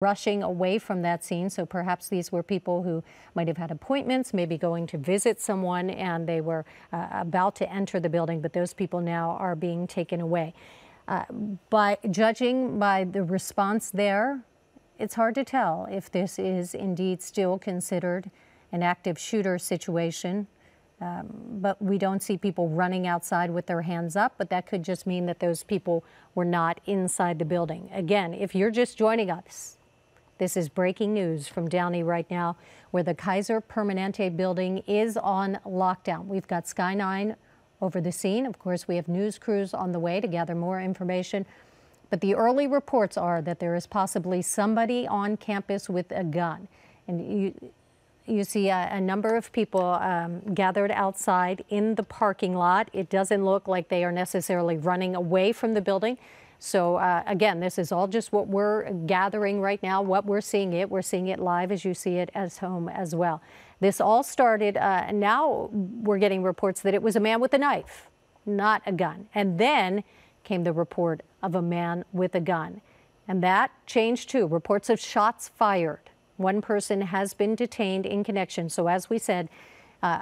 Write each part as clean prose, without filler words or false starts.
rushing away from that scene. So perhaps these were people who might have had appointments, maybe going to visit someone, and they were about to enter the building, but those people now are being taken away. But judging by the response there, it's hard to tell if this is indeed still considered an active shooter situation. But we don't see people running outside with their hands up, but that could just mean that those people were not inside the building. Again, if you're just joining us, this is breaking news from Downey right now, where the Kaiser Permanente building is on lockdown. We've got Sky 9 over the scene. Of course, we have news crews on the way to gather more information. But the early reports are that there is possibly somebody on campus with a gun. And you see a number of people gathered outside in the parking lot. It doesn't look like they are necessarily running away from the building. So again, this is all just what we're gathering right now, what we're seeing it. We're seeing it live as you see it as home as well. This all started, and now we're getting reports that it was a man with a knife, not a gun. And then came the report of a man with a gun. And that changed too. Reports of shots fired. One person has been detained in connection. So as we said,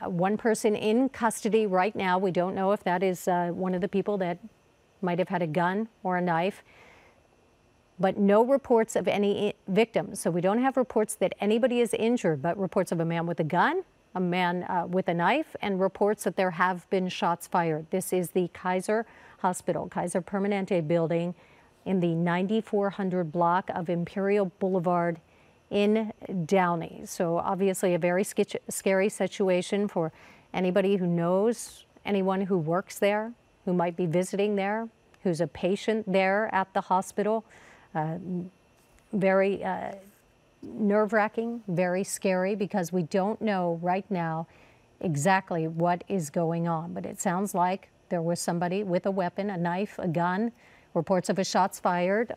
one person in custody right now. We don't know if that is one of the people that might have had a gun or a knife, but no reports of any victims. So we don't have reports that anybody is injured, but reports of a man with a gun, a man with a knife, and reports that there have been shots fired. This is the Kaiser Hospital, Kaiser Permanente building in the 9400 block of Imperial Boulevard in Downey. So obviously a very scary situation for anybody who knows anyone who works there, who might be visiting there, who's a patient there at the hospital. Very nerve-wracking, very scary, because we don't know right now exactly what is going on. But it sounds like there was somebody with a weapon, a knife, a gun, reports of a shots fired.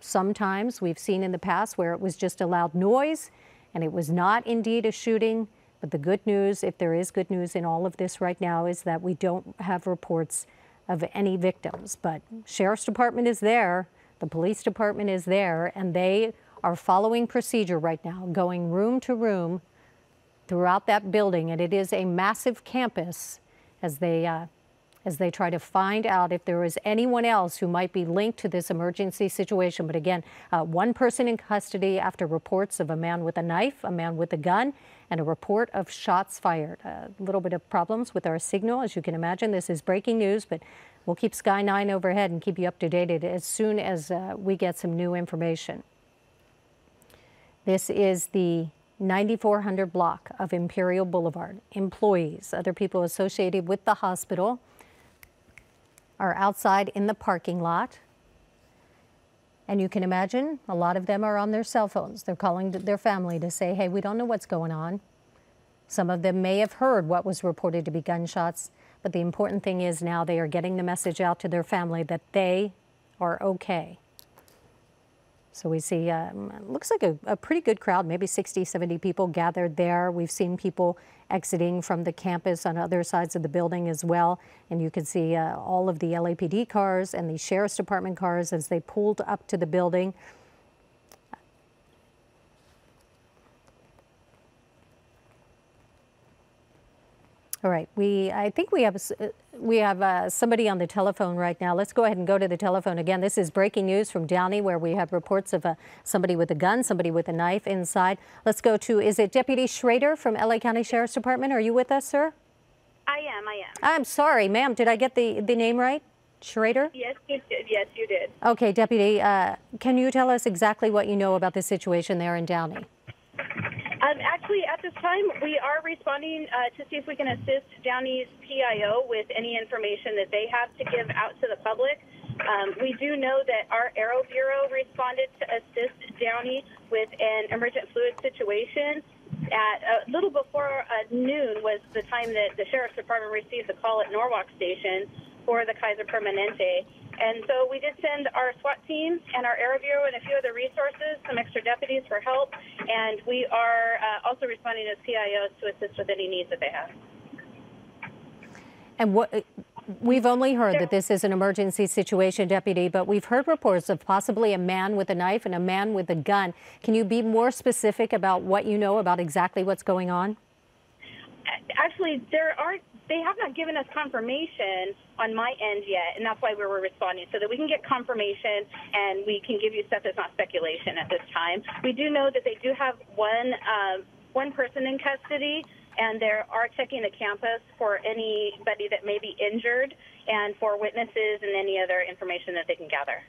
Sometimes we've seen in the past where it was just a loud noise and it was not indeed a shooting. But the good news, if there is good news in all of this right now, is that we don't have reports of any victims. But Sheriff's Department is there, the police department is there, and they are following procedure right now, going room to room throughout that building. And it is a massive campus as they try to find out if there is anyone else who might be linked to this emergency situation. But again, one person in custody after reports of a man with a knife, a man with a gun, and a report of shots fired. A little bit of problems with our signal, as you can imagine. This is breaking news, but we'll keep Sky 9 overhead and keep you up to date as soon as we get some new information. This is the 9400 block of Imperial Boulevard. Employees, other people associated with the hospital, are outside in the parking lot. And you can imagine a lot of them are on their cell phones. They're calling their family to say, hey, we don't know what's going on. Some of them may have heard what was reported to be gunshots, but the important thing is now they are getting the message out to their family that they are okay. So we see, looks like a pretty good crowd, maybe 60, 70 people gathered there. We've seen people exiting from the campus on other sides of the building as well. And you can see all of the LAPD cars and the Sheriff's Department cars as they pulled up to the building. All right, I think we have somebody on the telephone right now. Let's go ahead and go to the telephone again. This is breaking news from Downey, where we have reports of somebody with a gun, somebody with a knife inside. Let's go to, is it Deputy Schrader from LA County Sheriff's Department? Are you with us, sir? I am. I'm sorry, ma'am. Did I get the name right? Schrader? Yes, you did. Yes, you did. Okay, Deputy, can you tell us exactly what you know about the situation there in Downey? Actually, at this time, we are responding to see if we can assist Downey's PIO with any information that they have to give out to the public. We do know that our Aero Bureau responded to assist Downey with an emergent fluid situation. At a little before noon was the time that the Sheriff's Department received the call at Norwalk Station for the Kaiser Permanente. And so we did send our SWAT team and our Aero Bureau and a few other resources, some extra deputies for help, and we are also responding as PIOs to assist with any needs that they have. And We've only heard that this is an emergency situation, Deputy, but we've heard reports of possibly a man with a knife and a man with a gun. Can you be more specific about what you know about exactly what's going on? Actually, they have not given us confirmation on my end yet, and that's why we were responding, so that we can get confirmation and we can give you stuff that's not speculation at this time. We do know that they do have one person in custody, and they are checking the campus for anybody that may be injured and for witnesses and any other information that they can gather.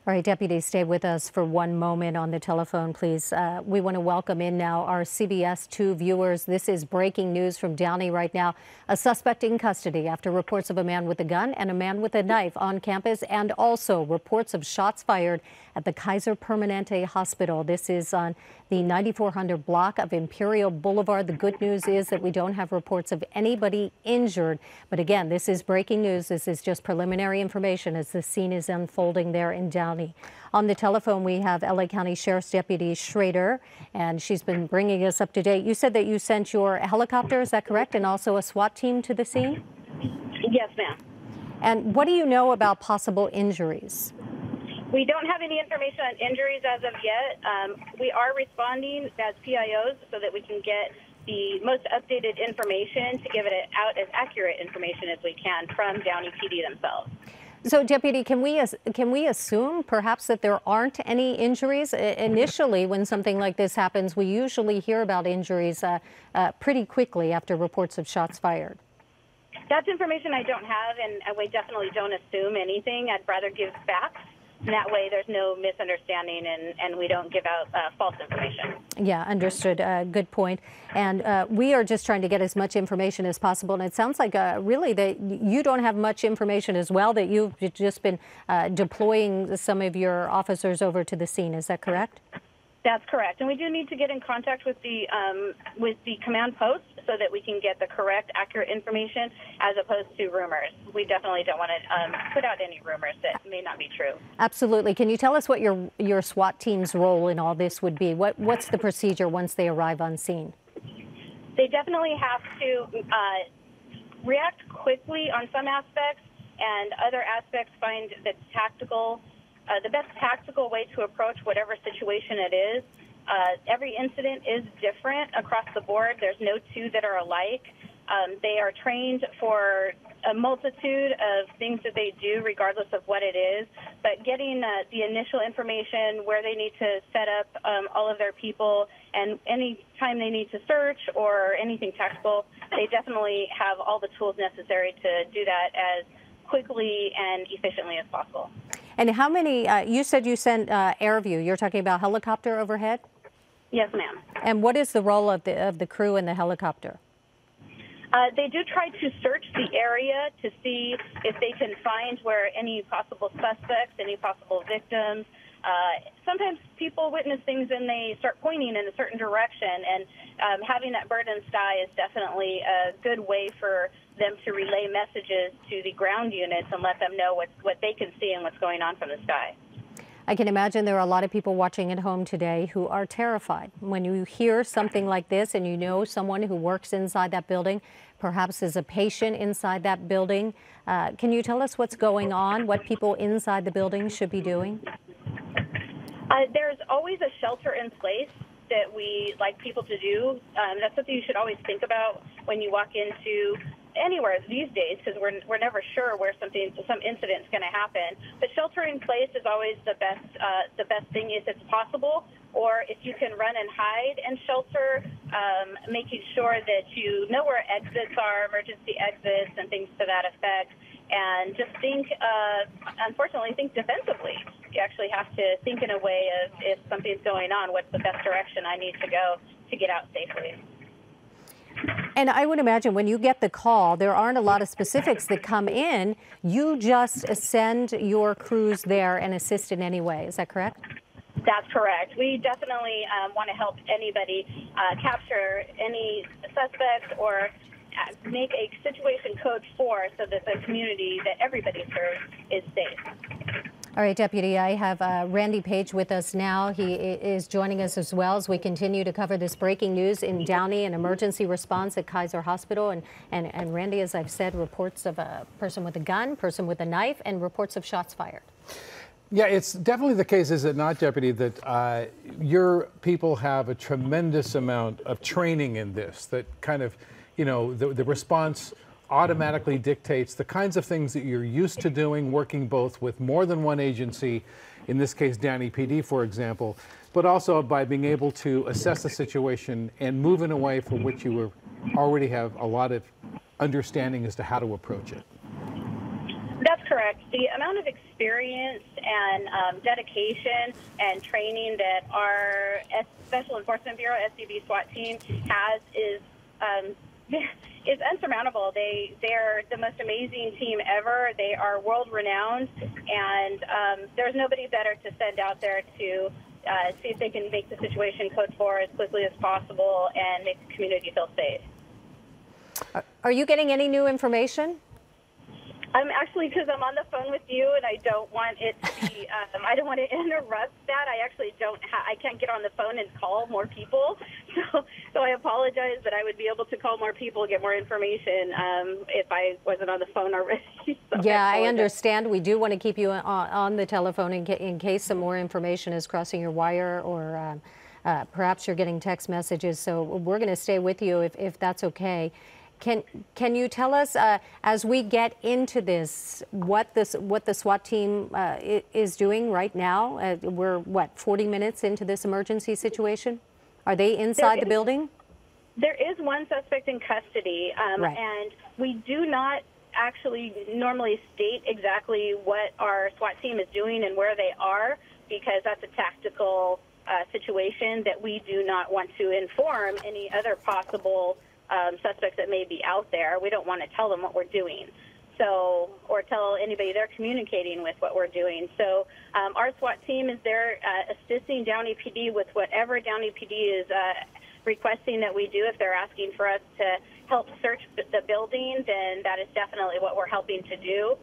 All right, Deputy, stay with us for one moment on the telephone, please. We want to welcome in now our CBS 2 viewers. This is breaking news from Downey right now. A suspect in custody after reports of a man with a gun and a man with a knife on campus, and also reports of shots fired at the Kaiser Permanente hospital. This is on the 9400 block of Imperial Boulevard. The good news is that we don't have reports of anybody injured. But again, this is breaking news. This is just preliminary information as the scene is unfolding there in Downey. On the telephone, we have LA County Sheriff's Deputy Schrader, and she's been bringing us up to date. You said that you sent your helicopter, is that correct? And also a SWAT team to the scene? Yes, ma'am. And what do you know about possible injuries? We don't have any information on injuries as of yet. We are responding as PIOs so that we can get the most updated information to give it out as accurate information as we can from Downey PD themselves. So, Deputy, can we assume perhaps that there aren't any injuries? Initially, when something like this happens, we usually hear about injuries pretty quickly after reports of shots fired. That's information I don't have, and we definitely don't assume anything. I'd rather give facts. And that way there's no misunderstanding and we don't give out false information. Yeah, understood. Good point. And we are just trying to get as much information as possible. And it sounds like really that you don't have much information as well, that you've just been deploying some of your officers over to the scene. Is that correct? That's correct. And we do need to get in contact with the command post so that we can get the correct, accurate information as opposed to rumors. We definitely don't want to put out any rumors that may not be true. Absolutely. Can you tell us what your SWAT team's role in all this would be? What's the procedure once they arrive on scene? They definitely have to react quickly on some aspects, and other aspects find that the best tactical way to approach whatever situation it is. Every incident is different across the board. There's no two that are alike. They are trained for a multitude of things that they do regardless of what it is, but getting the initial information, where they need to set up all of their people, and any time they need to search or anything tactical, they definitely have all the tools necessary to do that as quickly and efficiently as possible. And how many, you said you sent air view, you're talking about helicopter overhead? Yes, ma'am. And what is the role of the crew in the helicopter? They do try to search the area to see if they can find where any possible suspects, any possible victims. Sometimes people witness things and they start pointing in a certain direction, and having that bird in the sky is definitely a good way for them to relay messages to the ground units and let them know what they can see and what's going on from the sky. I can imagine there are a lot of people watching at home today who are terrified. When you hear something like this and you know someone who works inside that building, perhaps is a patient inside that building, can you tell us what's going on, what people inside the building should be doing? There's always a shelter in place that we like people to do. That's something you should always think about when you walk into anywhere these days, because we're never sure where some incident's going to happen. But shelter in place is always the best thing if it's possible, or if you can run and hide and shelter, making sure that you know where exits are, emergency exits, and things to that effect. And just unfortunately, think defensively. You actually have to think in a way of, if something's going on, what's the best direction I need to go to get out safely. And I would imagine when you get the call, there aren't a lot of specifics that come in. You just send your crews there and assist in any way. Is that correct? That's correct. We definitely want to help anybody capture any suspects or make a situation code 4 so that the community that everybody serves is safe. All right, Deputy, I have Randy Paige with us now. He is joining us as well as we continue to cover this breaking news in Downey, an emergency response at Kaiser Hospital. And Randy, as I've said, reports of a person with a gun, person with a knife, and reports of shots fired. Yeah, it's definitely the case, is it not, Deputy, that your people have a tremendous amount of training in this, that kind of, you know, the response automatically dictates the kinds of things that you're used to doing, working both with more than one agency, in this case Downey PD, for example, but also by being able to assess the situation and move in a way for which you already have a lot of understanding as to how to approach it. That's correct. The amount of experience and dedication and training that our Special Enforcement Bureau, SCB SWAT team has is unsurmountable. They're the most amazing team ever. They are world-renowned, and there's nobody better to send out there to see if they can make the situation code 4 as quickly as possible and make the community feel safe. Are you getting any new information? I'm actually, because I'm on the phone with you, and I don't want it to be, I don't want to interrupt that. I actually I can't get on the phone and call more people. So I apologize, but I would be able to call more people, get more information if I wasn't on the phone already. So yeah, I understand. We do want to keep you on the telephone in case some more information is crossing your wire, or perhaps you're getting text messages. So we're going to stay with you if that's okay. Can you tell us, as we get into this, what the SWAT team is doing right now? We're, what, 40 minutes into this emergency situation? Are they inside the building? There is one suspect in custody, right. And we do not actually normally state exactly what our SWAT team is doing and where they are, because that's a tactical situation that we do not want to inform any other possible suspects that may be out there. We don't want to tell them what we're doing, so, or tell anybody they're communicating with what we're doing. So our SWAT team is there assisting Downey PD with whatever Downey PD is requesting that we do. If they're asking for us to help search the building, then that is definitely what we're helping to do.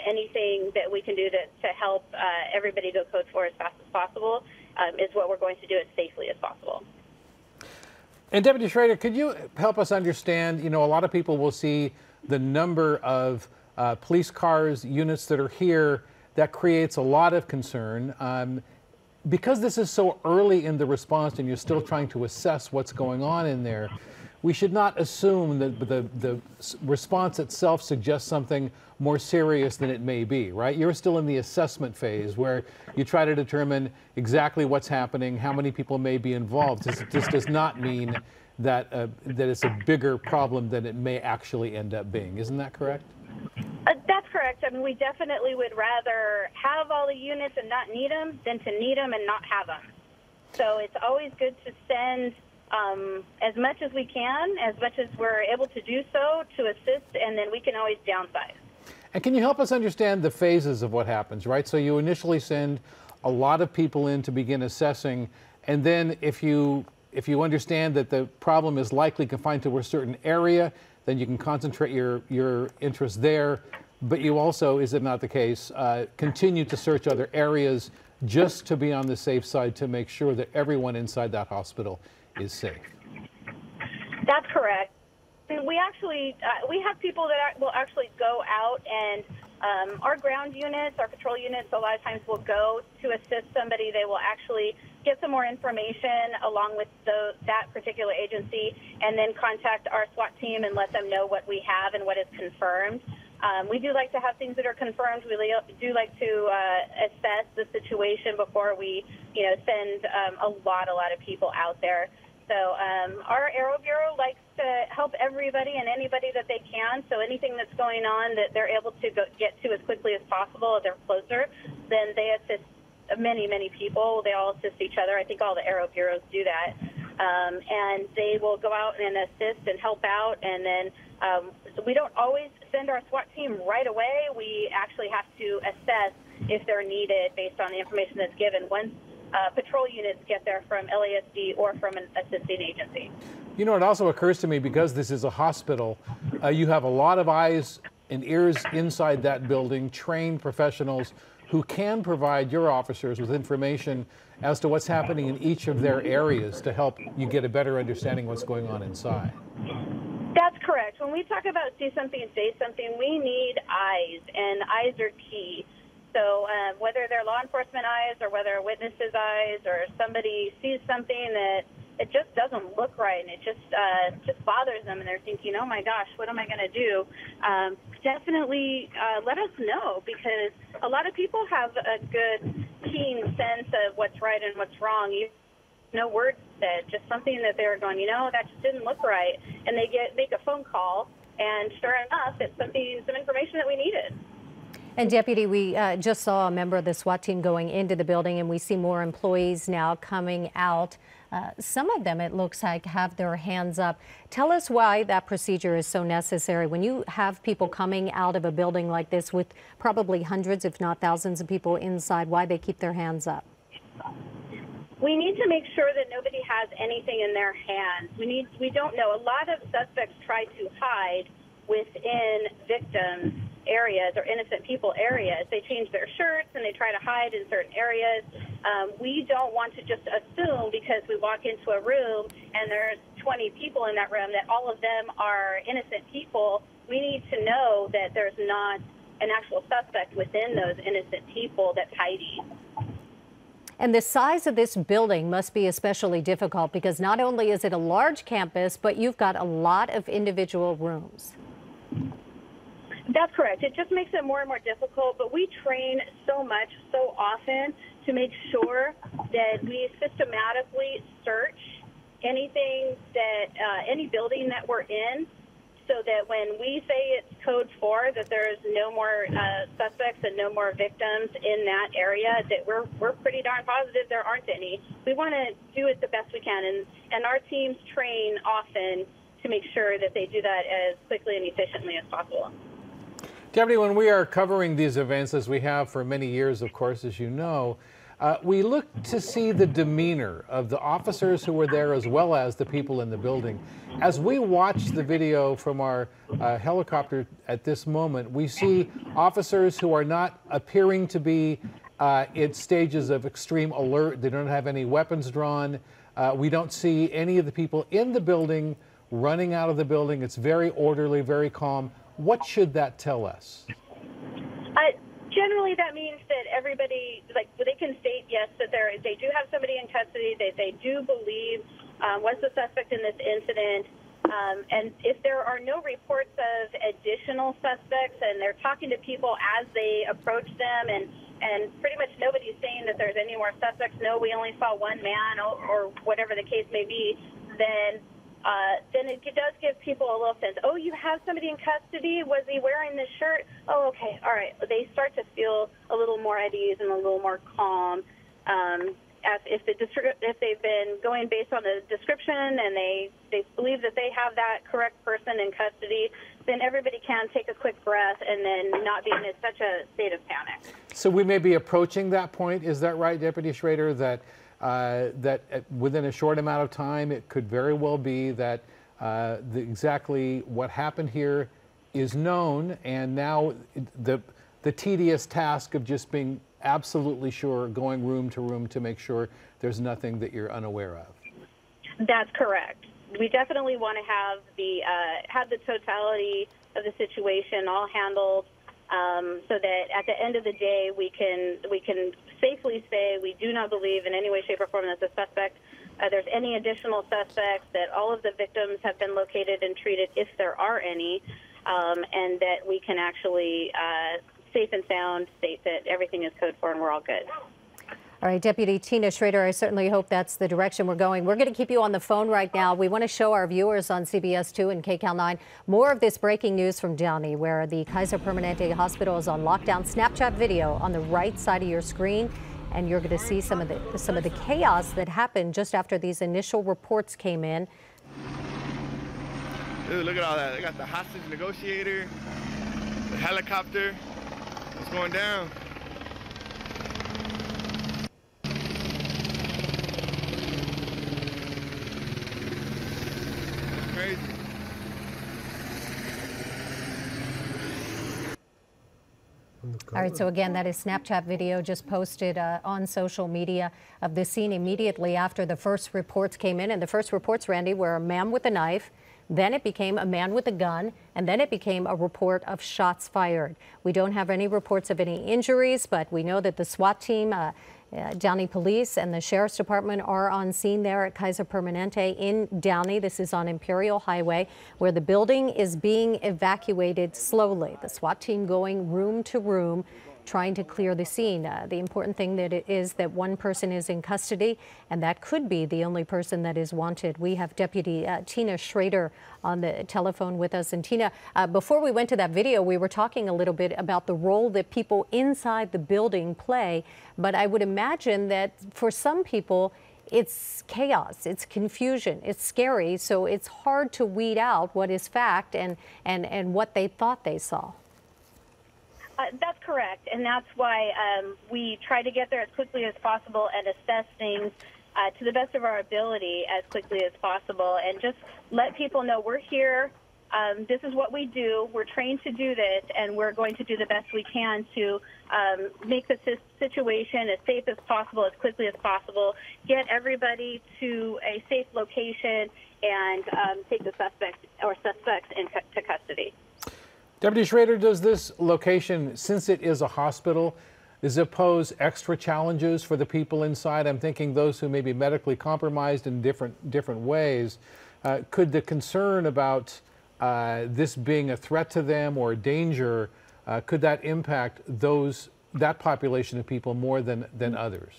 Anything that we can do to help everybody go code 4 as fast as possible is what we're going to do as safely as possible. And Deputy Schrader, could you help us understand, you know, a lot of people will see the number of police cars, units that are here. That creates a lot of concern. Because this is so early in the response and you're still trying to assess what's going on in there, we should not assume that the response itself suggests something more serious than it may be, right? You're still in the assessment phase where you try to determine exactly what's happening, how many people may be involved. This does not mean that, that it's a bigger problem than it may actually end up being. Isn't that correct? That's correct. I mean, we definitely would rather have all the units and not need them than to need them and not have them. So it's always good to send as much as we can, as much as we're able to do so, to assist, and then we can always downsize. And can you help us understand the phases of what happens, right? So you initially send a lot of people in to begin assessing, and then if you understand that the problem is likely confined to a certain area, then you can concentrate your interest there. But you also, is it not the case, continue to search other areas just to be on the safe side to make sure that everyone inside that hospital is safe? That's correct. We actually we have people that will actually go out, and our ground units, our patrol units, a lot of times will go to assist somebody. They will actually get some more information along with that particular agency, and then contact our SWAT team and let them know what we have and what is confirmed. We do like to have things that are confirmed. We do like to assess the situation before we, send a lot of people out there. So our Aero Bureau likes to help everybody and anybody that they can. So anything that's going on that they're able to get to as quickly as possible, they're closer, then they assist many people. They all assist each other. I think all the Aero Bureaus do that. And they will go out and assist and help out. And then so we don't always send our SWAT team right away. We actually have to assess if they're needed based on the information that's given once patrol units get there from LASD or from an assisting agency. You know, it also occurs to me, because this is a hospital, you have a lot of eyes and ears inside that building, trained professionals who can provide your officers with information as to what's happening in each of their areas to help you get a better understanding of what's going on inside. That's correct. When we talk about see something, say something, we need eyes, and eyes are key. So whether they're law enforcement eyes or whether a witness's eyes or somebody sees something that it just doesn't look right and it just bothers them and they're thinking, oh my gosh, what am I going to do? Definitely let us know, because a lot of people have a good, keen sense of what's right and what's wrong. No words said, just something that they're going, that just didn't look right. And they make a phone call, and sure enough, it's some information that we needed. And Deputy, we just saw a member of the SWAT team going into the building, and we see more employees now coming out. Some of them, it looks like, have their hands up. Tell us why that procedure is so necessary. When you have people coming out of a building like this with probably hundreds, if not thousands of people inside, why they keep their hands up? We need to make sure that nobody has anything in their hands. We don't know. A lot of suspects try to hide within victims' areas or innocent people areas. They change their shirts and they try to hide in certain areas. We don't want to just assume because we walk into a room and there's 20 people in that room that all of them are innocent people. We need to know that there's not an actual suspect within those innocent people that's hiding. And the size of this building must be especially difficult because not only is it a large campus, but you've got a lot of individual rooms. That's correct. It just makes it more and more difficult, but we train so much, so often to make sure that we systematically search anything that, any building that we're in, so that when we say it's code 4, that there's no more suspects and no more victims in that area, that we're pretty darn positive there aren't any. We want to do it the best we can, and our teams train often to make sure that they do that as quickly and efficiently as possible. Deputy, when we are covering these events, as we have for many years, of course, as you know, we look to see the demeanor of the officers who were there as well as the people in the building. As we watch the video from our helicopter at this moment, we see officers who are not appearing to be in stages of extreme alert. They don't have any weapons drawn. We don't see any of the people in the building running out of the building. It's very orderly, very calm. What should that tell us? Generally, that means that everybody, they can state, yes, that they do have somebody in custody, that they do believe was the suspect in this incident. And if there are no reports of additional suspects and they're talking to people as they approach them, and pretty much nobody's saying that there's any more suspects, no, we only saw one man or whatever the case may be, then it does give people a little sense. Oh, you have somebody in custody? Was he wearing this shirt? Oh, okay, all right. They start to feel a little more at ease and a little more calm. If they've been going based on the description and they believe that they have that correct person in custody, then everybody can take a quick breath and then not be in such a state of panic. So we may be approaching that point. Is that right, Deputy Schrader, that within a short amount of time, it could very well be that exactly what happened here is known, and now the tedious task of just being absolutely sure, going room to room to make sure there's nothing that you're unaware of? That's correct. We definitely want to have the totality of the situation all handled, so that at the end of the day we can safely say we do not believe in any way, shape, or form that the suspect, there's any additional suspects, that all of the victims have been located and treated if there are any, and that we can actually safe and sound state that everything is code 4 and we're all good. All right, Deputy Tina Schrader, I certainly hope that's the direction we're going. We're going to keep you on the phone right now. We want to show our viewers on CBS 2 and Kcal 9 more of this breaking news from Downey, where the Kaiser Permanente hospital is on lockdown. Snapchat video on the right side of your screen, and you're going to see some of the chaos that happened just after these initial reports came in. Dude, look at all that. They got the hostage negotiator, the helicopter. It's going down. Crazy. All right, so again, that is Snapchat video just posted on social media of the scene immediately after the first reports came in. And the first reports, Randy, were a man with a knife, then it became a man with a gun, and then it became a report of shots fired. We don't have any reports of any injuries, but we know that the SWAT team, Downey Police and the Sheriff's Department are on scene there at Kaiser Permanente in Downey. This is on Imperial Highway, where the building is being evacuated slowly. The SWAT team going room to room, trying to clear the scene. The important thing that it is that one person is in custody, and that could be the only person that is wanted. We have Deputy Tina Schrader on the telephone with us. And Tina, before we went to that video, we were talking a little bit about the role that people inside the building play. But I would imagine that for some people, it's chaos, it's confusion, it's scary. So it's hard to weed out what is fact and what they thought they saw. That's correct, and that's why we try to get there as quickly as possible and assess things to the best of our ability as quickly as possible, and just let people know we're here. This is what we do. We're trained to do this, and we're going to do the best we can to make the situation as safe as possible, as quickly as possible, get everybody to a safe location, and take the suspects into custody. Deputy Schrader, does this location, since it is a hospital, does it pose extra challenges for the people inside? I'm thinking those who may be medically compromised in different ways. Could the concern about this being a threat to them or a danger, could that impact that population of people more than others?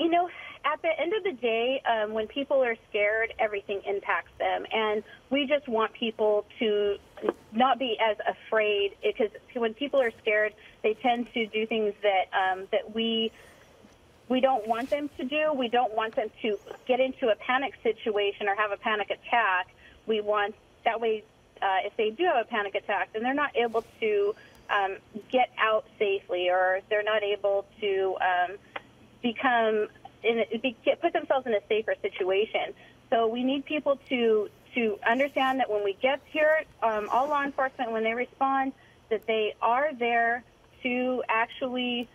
You know, at the end of the day, when people are scared, everything impacts them. And we just want people to not be as afraid, because when people are scared, they tend to do things that we don't want them to do. We don't want them to get into a panic situation or have a panic attack. We want, that way, if they do have a panic attack, then they're not able to get out safely, or they're not able to put themselves in a safer situation. So we need people to understand that when we get here, all law enforcement, when they respond, that they are there to actually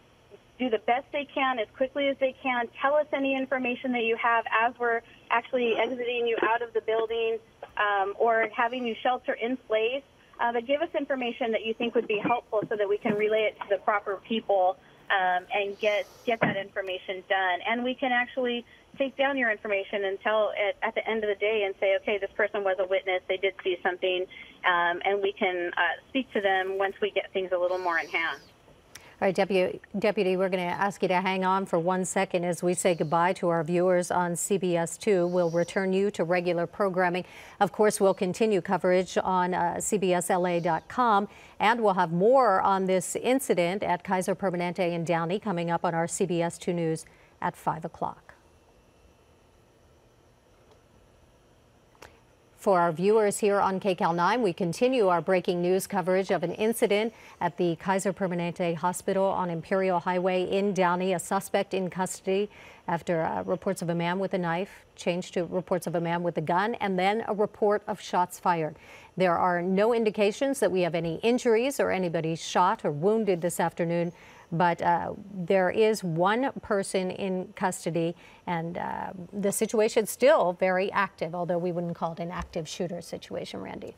do the best they can as quickly as they can. Tell us any information that you have as we're actually exiting you out of the building, or having you shelter in place. But give us information that you think would be helpful so that we can relay it to the proper people and get that information done. And we can actually take down your information and tell it at the end of the day and say, okay, this person was a witness, they did see something, and we can speak to them once we get things a little more in hand. All right, Deputy, we're going to ask you to hang on for 1 second as we say goodbye to our viewers on CBS 2. We'll return you to regular programming. Of course, we'll continue coverage on CBSLA.com, and we'll have more on this incident at Kaiser Permanente in Downey coming up on our CBS 2 News at 5 o'clock. For our viewers here on Kcal 9, we continue our breaking news coverage of an incident at the Kaiser Permanente Hospital on Imperial Highway in Downey. A suspect in custody after reports of a man with a knife changed to reports of a man with a gun, and then a report of shots fired. There are no indications that we have any injuries or anybody shot or wounded this afternoon, but there is one person in custody, and the situation is still very active, although we wouldn't call it an active shooter situation, Randy.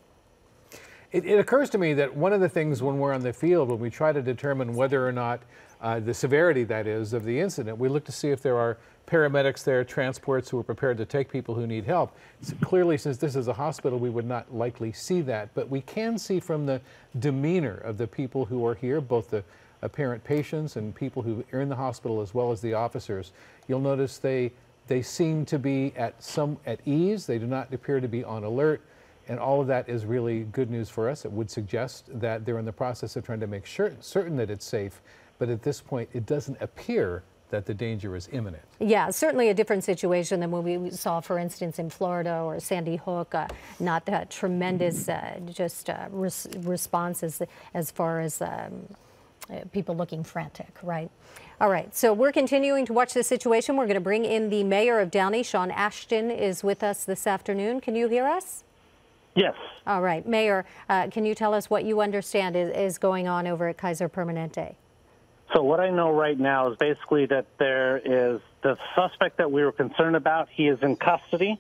It occurs to me that one of the things when we're on the field, when we try to determine whether or not the severity, that is, of the incident, we look to see if there are paramedics there, transports who are prepared to take people who need help. So clearly, since this is a hospital, we would not likely see that, but we can see from the demeanor of the people who are here, both the apparent patients and people who are in the hospital, as well as the officers. You'll notice they seem to be at ease. They do not appear to be on alert, and all of that is really good news for us. It would suggest that they're in the process of trying to make certain that it's safe, but at this point it doesn't appear that the danger is imminent. Yeah, certainly a different situation than when we saw, for instance, in Florida or Sandy Hook. Not that tremendous response as far as people looking frantic, right? All right, so we're continuing to watch the situation. We're going to bring in the mayor of Downey. Sean Ashton is with us this afternoon. Can you hear us? Yes. All right. Mayor, can you tell us what you understand is going on over at Kaiser Permanente? So what I know right now is basically that there is the suspect that we were concerned about. He is in custody.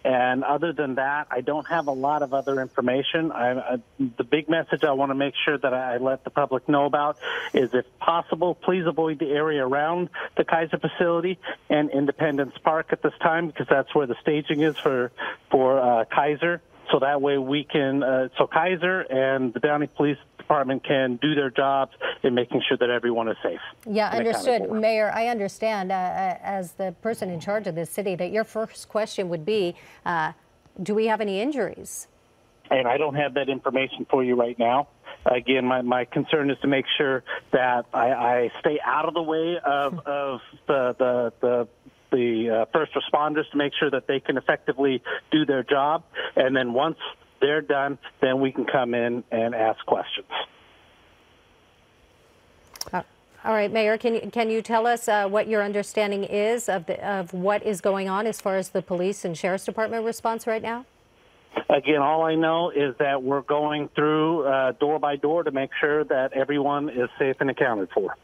And other than that, I don't have a lot of other information. The big message I want to make sure that I let the public know about is, if possible, please avoid the area around the Kaiser facility and Independence Park at this time, because that's where the staging is for Kaiser. So that way we can, so Kaiser and the Downey Police Department can do their jobs in making sure that everyone is safe. Yeah, understood. Mayor, I understand as the person in charge of this city that your first question would be, do we have any injuries? And I don't have that information for you right now. Again, my concern is to make sure that I stay out of the way of the first responders, to make sure that they can effectively do their job. And then once they're done, then we can come in and ask questions. All right, Mayor, can you tell us what your understanding is of what is going on as far as the police and sheriff's department response right now? Again, all I know is that we're going through door by door to make sure that everyone is safe and accounted for.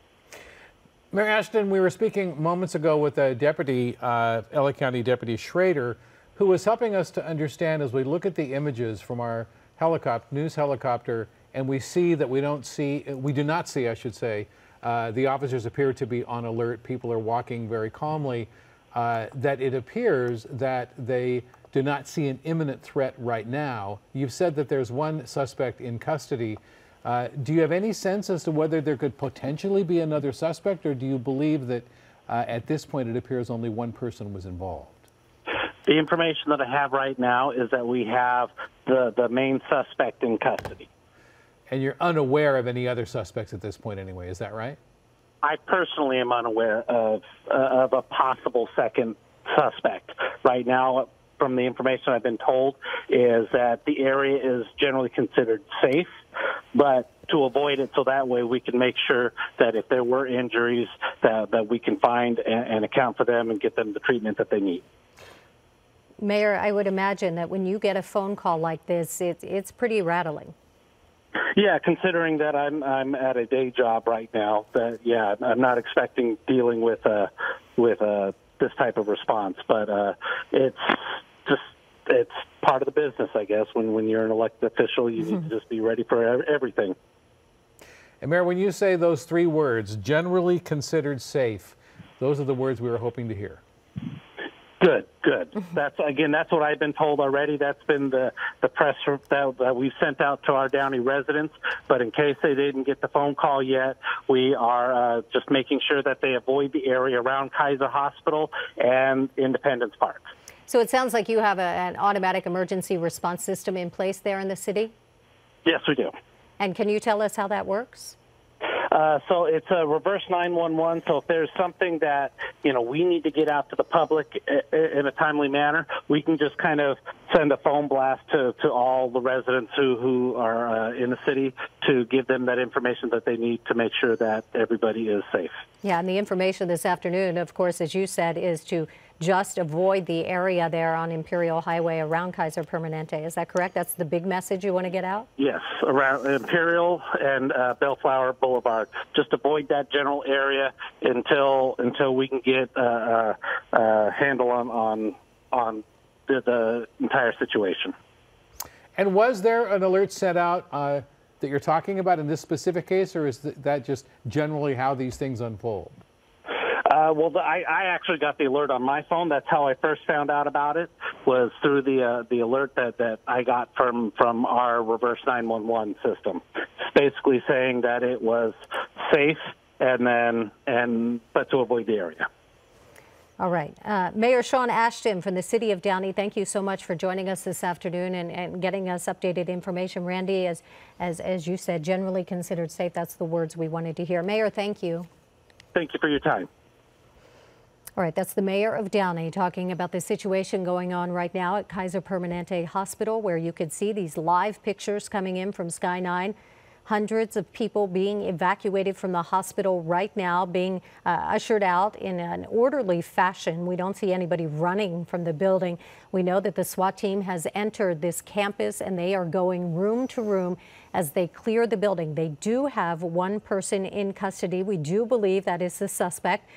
Mayor Ashton, we were speaking moments ago with a deputy, LA County Deputy Schrader, who was helping us to understand, as we look at the images from our news helicopter, and we see that we do not see, I should say, the officers appear to be on alert. People are walking very calmly. That it appears that they do not see an imminent threat right now. You've said that there's one suspect in custody. Do you have any sense as to whether there could potentially be another suspect, or do you believe that at this point it appears only one person was involved? The information that I have right now is that we have the main suspect in custody. And you're unaware of any other suspects at this point anyway, is that right? I personally am unaware of a possible second suspect. Right now, from the information I've been told, is that the area is generally considered safe, but to avoid it so that way we can make sure that if there were injuries that we can find and account for them and get them the treatment that they need. Mayor, I would imagine that when you get a phone call like this, it's pretty rattling. Yeah, considering that I'm at a day job right now, I'm not expecting dealing with this type of response, but it's part of the business, I guess. When you're an elected official, you need to just be ready for everything. And Mayor, when you say those three words, generally considered safe, those are the words we were hoping to hear. Good. That's what I've been told already. That's been the press that we've sent out to our Downey residents. But in case they didn't get the phone call yet, we are just making sure that they avoid the area around Kaiser Hospital and Independence Park. So it sounds like you have an automatic emergency response system in place there in the city? Yes, we do. And can you tell us how that works? So it's a reverse 911. So if there's something that, we need to get out to the public in a timely manner, we can just kind of send a phone blast to all the residents who are in the city to give them that information that they need to make sure that everybody is safe. Yeah, and the information this afternoon, of course, as you said, is to just avoid the area there on Imperial Highway around Kaiser Permanente. Is that correct? That's the big message you want to get out? Yes, around Imperial and Bellflower Boulevard. Just avoid that general area until we can get a handle on the entire situation. And was there an alert sent out that you're talking about in this specific case, or is that just generally how these things unfold? Well, I actually got the alert on my phone. That's how I first found out about it, was through the alert that I got from our reverse 911 system. It's basically saying that it was safe but to avoid the area. All right. Mayor Sean Ashton from the City of Downey, thank you so much for joining us this afternoon and getting us updated information. Randy, as you said, generally considered safe. That's the words we wanted to hear. Mayor, thank you. Thank you for your time. All right, that's the mayor of Downey talking about the situation going on right now at Kaiser Permanente Hospital, where you could see these live pictures coming in from Sky 9. Hundreds of people being evacuated from the hospital right now, being ushered out in an orderly fashion. We don't see anybody running from the building. We know that the SWAT team has entered this campus and they are going room to room as they clear the building. They do have one person in custody. We do believe that is the suspect.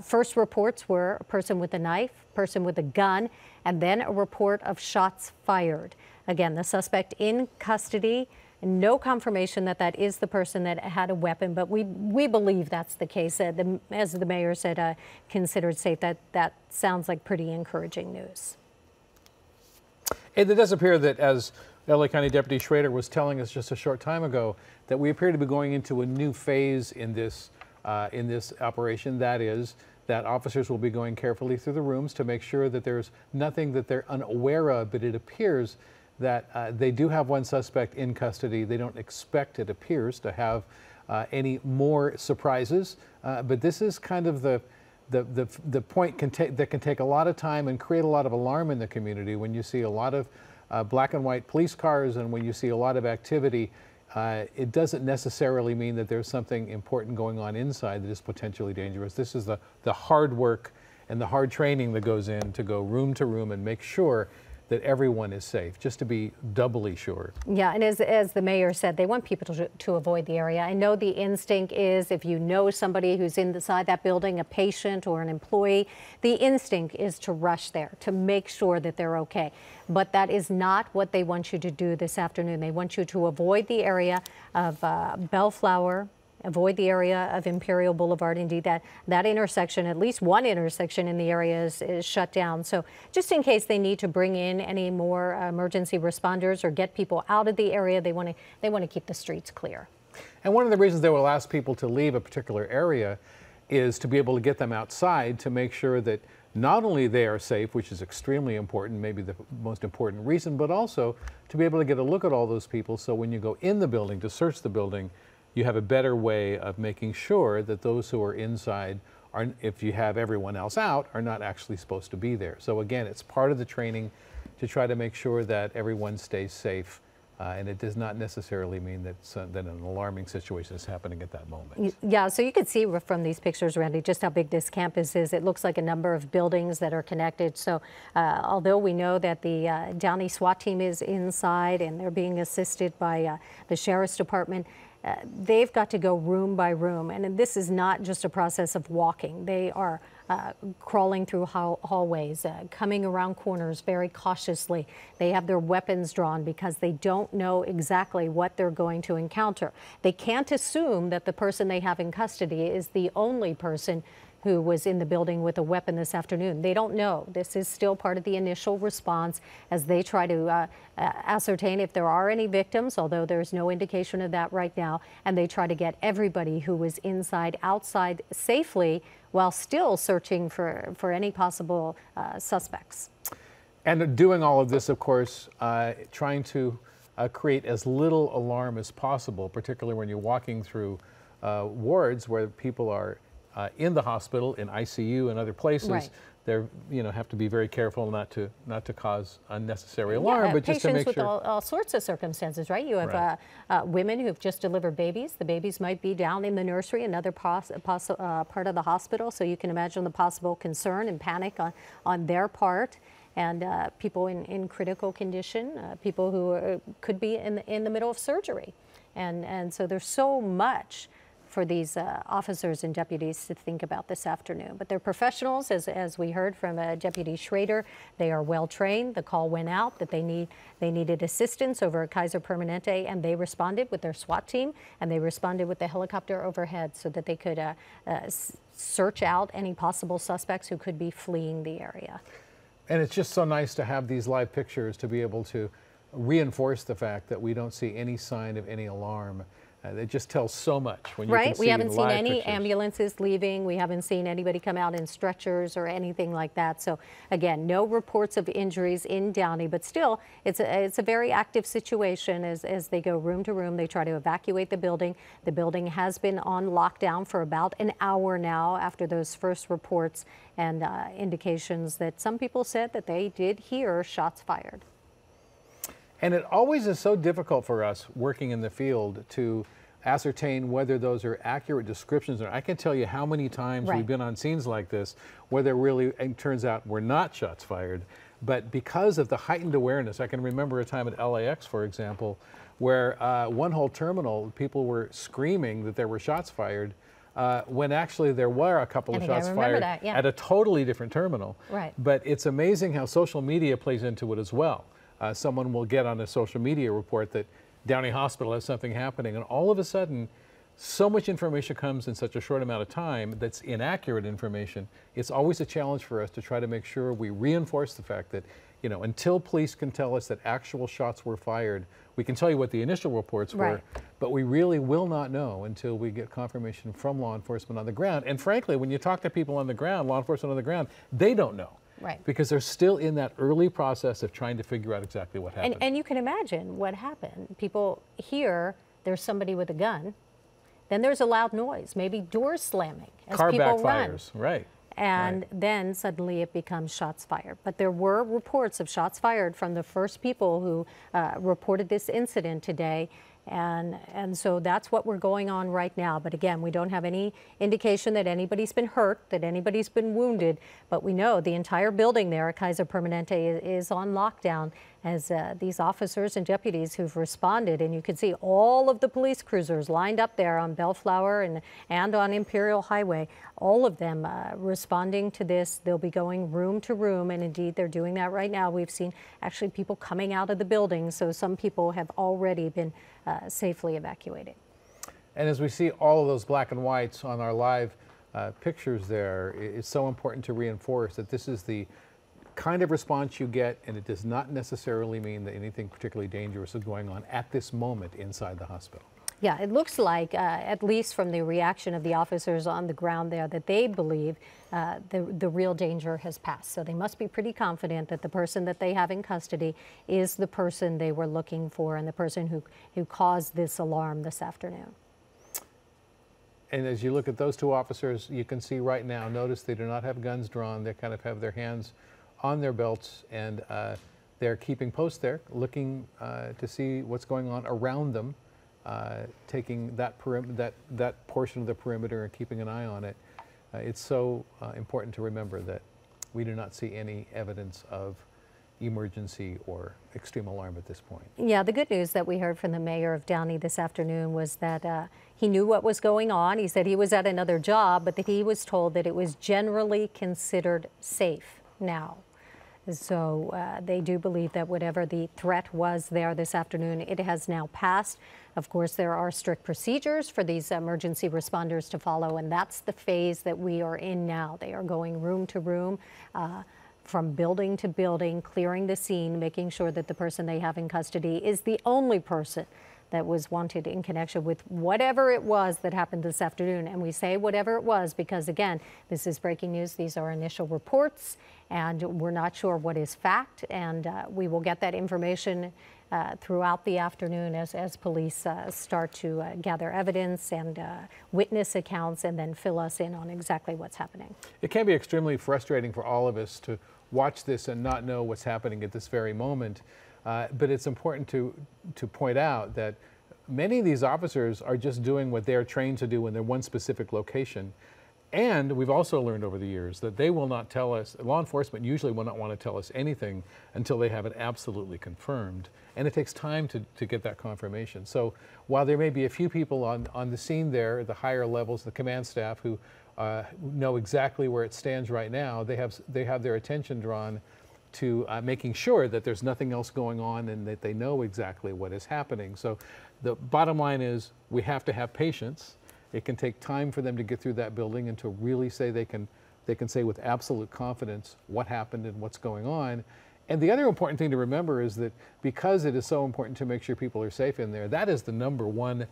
First reports were a person with a knife, person with a gun, and then a report of shots fired. Again, the suspect in custody. No confirmation that that is the person that had a weapon, but we believe that's the case. As the mayor said, considered safe. That sounds like pretty encouraging news. And it does appear that, as LA County Deputy Schrader was telling us just a short time ago, that we appear to be going into a new phase in this operation. That is, that officers will be going carefully through the rooms to make sure that there's nothing that they're unaware of, but it appears that they do have one suspect in custody. They don't expect, it appears, to have any more surprises. But this is kind of the point that can take a lot of time and create a lot of alarm in the community when you see a lot of black and white police cars and when you see a lot of activity. It doesn't necessarily mean that there's something important going on inside that is potentially dangerous. This is the hard work and the hard training that goes in to go room to room and make sure that everyone is safe, just to be doubly sure. Yeah, and as the mayor said, they want people to avoid the area. I know the instinct is, if you know somebody who's inside that building, a patient or an employee, the instinct is to rush there, to make sure that they're okay. But that is not what they want you to do this afternoon. They want you to avoid the area of Bellflower, avoid the area of Imperial Boulevard. Indeed, that intersection, at least one intersection in the area is shut down. So just in case they need to bring in any more emergency responders or get people out of the area, they want to keep the streets clear. And one of the reasons they will ask people to leave a particular area is to be able to get them outside to make sure that not only they are safe, which is extremely important, maybe the most important reason, but also to be able to get a look at all those people, so when you go in the building to search the building, you have a better way of making sure that those who are inside, if you have everyone else out, are not actually supposed to be there. So again, it's part of the training to try to make sure that everyone stays safe. And it does not necessarily mean that an alarming situation is happening at that moment. Yeah, so you can see from these pictures, Randy, just how big this campus is. It looks like a number of buildings that are connected. So although we know that the Downey SWAT team is inside and they're being assisted by the Sheriff's Department, they've got to go room by room. And this is not just a process of walking. They are crawling through hallways, coming around corners very cautiously. They have their weapons drawn because they don't know exactly what they're going to encounter. They can't assume that the person they have in custody is the only person who was in the building with a weapon this afternoon. They don't know. This is still part of the initial response as they try to ascertain if there are any victims, although there's no indication of that right now, and they try to get everybody who was outside safely while still searching for any possible suspects. And doing all of this, of course, trying to create as little alarm as possible, particularly when you're walking through wards where people are in the hospital, in ICU and other places. Right. They have to be very careful not to cause unnecessary alarm, but just to make sure. Patients with all sorts of circumstances, right? You have women who have just delivered babies. The babies might be down in the nursery, another part of the hospital. So you can imagine the possible concern and panic on their part. And people in critical condition, people who could be in the middle of surgery. And so there's so much for these officers and deputies to think about this afternoon. But they're professionals, as we heard from Deputy Schrader. They are well trained. The call went out that they needed assistance over at Kaiser Permanente, and they responded with their SWAT team, and they responded with the helicopter overhead so that they could search out any possible suspects who could be fleeing the area. And it's just so nice to have these live pictures to be able to reinforce the fact that we don't see any sign of any alarm. It just tells so much when you can see. We haven't seen any ambulances leaving. We haven't seen anybody come out in stretchers or anything like that. So again, no reports of injuries in Downey, but still, it's a very active situation as they go room to room. They try to evacuate the building. The building has been on lockdown for about an hour now after those first reports and indications that some people said that they did hear shots fired. And it always is so difficult for us working in the field to ascertain whether those are accurate descriptions. I can tell you how many times we've been on scenes like this where there really, it turns out, were not shots fired. But because of the heightened awareness, I can remember a time at LAX, for example, where one whole terminal, people were screaming that there were shots fired when actually there were a couple of shots fired at a totally different terminal. Right. But it's amazing how social media plays into it as well. Someone will get on a social media report that Downey Hospital has something happening, and all of a sudden, so much information comes in such a short amount of time that's inaccurate information. It's always a challenge for us to try to make sure we reinforce the fact that, you know, until police can tell us that actual shots were fired, we can tell you what the initial reports were, but we really will not know until we get confirmation from law enforcement on the ground. And frankly, when you talk to people on the ground, law enforcement on the ground, they don't know. Right. Because they're still in that early process of trying to figure out exactly what happened. And you can imagine what happened. People hear there's somebody with a gun, then there's a loud noise, maybe doors slamming as Car people backfires, run. right. And then suddenly it becomes shots fired. But there were reports of shots fired from the first people who reported this incident today. And so that's what we're going on right now. But again, we don't have any indication that anybody's been hurt, that anybody's been wounded. But we know the entire building there at Kaiser Permanente is on lockdown as these officers and deputies who've responded. And you can see all of the police cruisers lined up there on Bellflower and on Imperial Highway, all of them responding to this. They'll be going room to room, and indeed they're doing that right now. We've seen actually people coming out of the building, so some people have already been safely evacuated. And as we see all of those black and whites on our live pictures there, it's so important to reinforce that this is the kind of response you get, and it does not necessarily mean that anything particularly dangerous is going on at this moment inside the hospital. Yeah, it looks like, at least from the reaction of the officers on the ground there, that they believe the real danger has passed. So they must be pretty confident that the person that they have in custody is the person they were looking for and the person who caused this alarm this afternoon. And as you look at those two officers, you can see right now, notice they do not have guns drawn. They kind of have their hands on their belts, and they're keeping post there, looking to see what's going on around them. Taking that portion of the perimeter and keeping an eye on it. It's so important to remember that we do not see any evidence of emergency or extreme alarm at this point. Yeah, the good news that we heard from the mayor of Downey this afternoon was that he knew what was going on. He said he was at another job, but that he was told that it was generally considered safe now. So they do believe that whatever the threat was there this afternoon, it has now passed. Of course, there are strict procedures for these emergency responders to follow, and that's the phase that we are in now. They are going room to room, from building to building, clearing the scene, making sure that the person they have in custody is the only person that was wanted in connection with whatever it was that happened this afternoon. And we say whatever it was because, again, this is breaking news. These are initial reports, and we're not sure what is fact. And we will get that information throughout the afternoon as police start to gather evidence and witness accounts and then fill us in on exactly what's happening. It can be extremely frustrating for all of us to watch this and not know what's happening at this very moment. But it's important to point out that many of these officers are just doing what they're trained to do in their one specific location. And we've also learned over the years that they will not tell us, law enforcement usually will not want to tell us anything until they have it absolutely confirmed. And it takes time to get that confirmation. So while there may be a few people on the scene there, the higher levels, the command staff who know exactly where it stands right now, they have their attention drawn to making sure that there's nothing else going on and that they know exactly what is happening. So the bottom line is we have to have patience. It can take time for them to get through that building and to really say they can say with absolute confidence what happened and what's going on. And the other important thing to remember is that because it is so important to make sure people are safe in there, that is the #1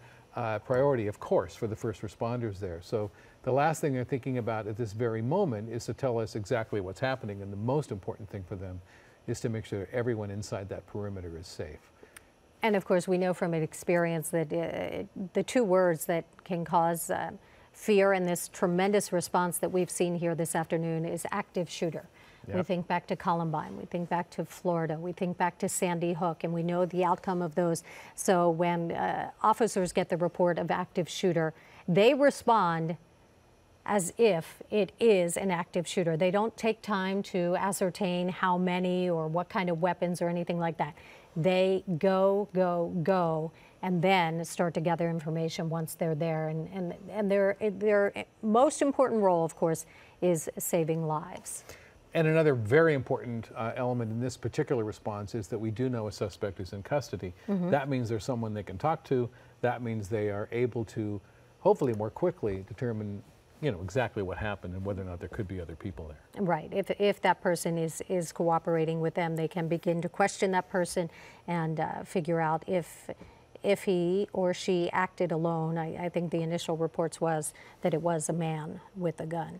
priority, of course, for the first responders there. So the last thing they're thinking about at this very moment is to tell us exactly what's happening, and the most important thing for them is to make sure everyone inside that perimeter is safe. And of course, we know from experience that the two words that can cause fear in this tremendous response that we've seen here this afternoon is active shooter. We think back to Columbine, we think back to Florida, we think back to Sandy Hook, and we know the outcome of those. So when officers get the report of active shooter, they respond as if it is an active shooter. They don't take time to ascertain how many or what kind of weapons or anything like that. They go, and then start to gather information once they're there. And their most important role, of course, is saving lives. And another very important element in this particular response is that we do know a suspect is in custody. That means there's someone they can talk to. That means they are able to, hopefully more quickly, determine exactly what happened and whether or not there could be other people there. Right. If that person is cooperating with them, they can begin to question that person and figure out if he or she acted alone. I think the initial reports was that it was a man with a gun.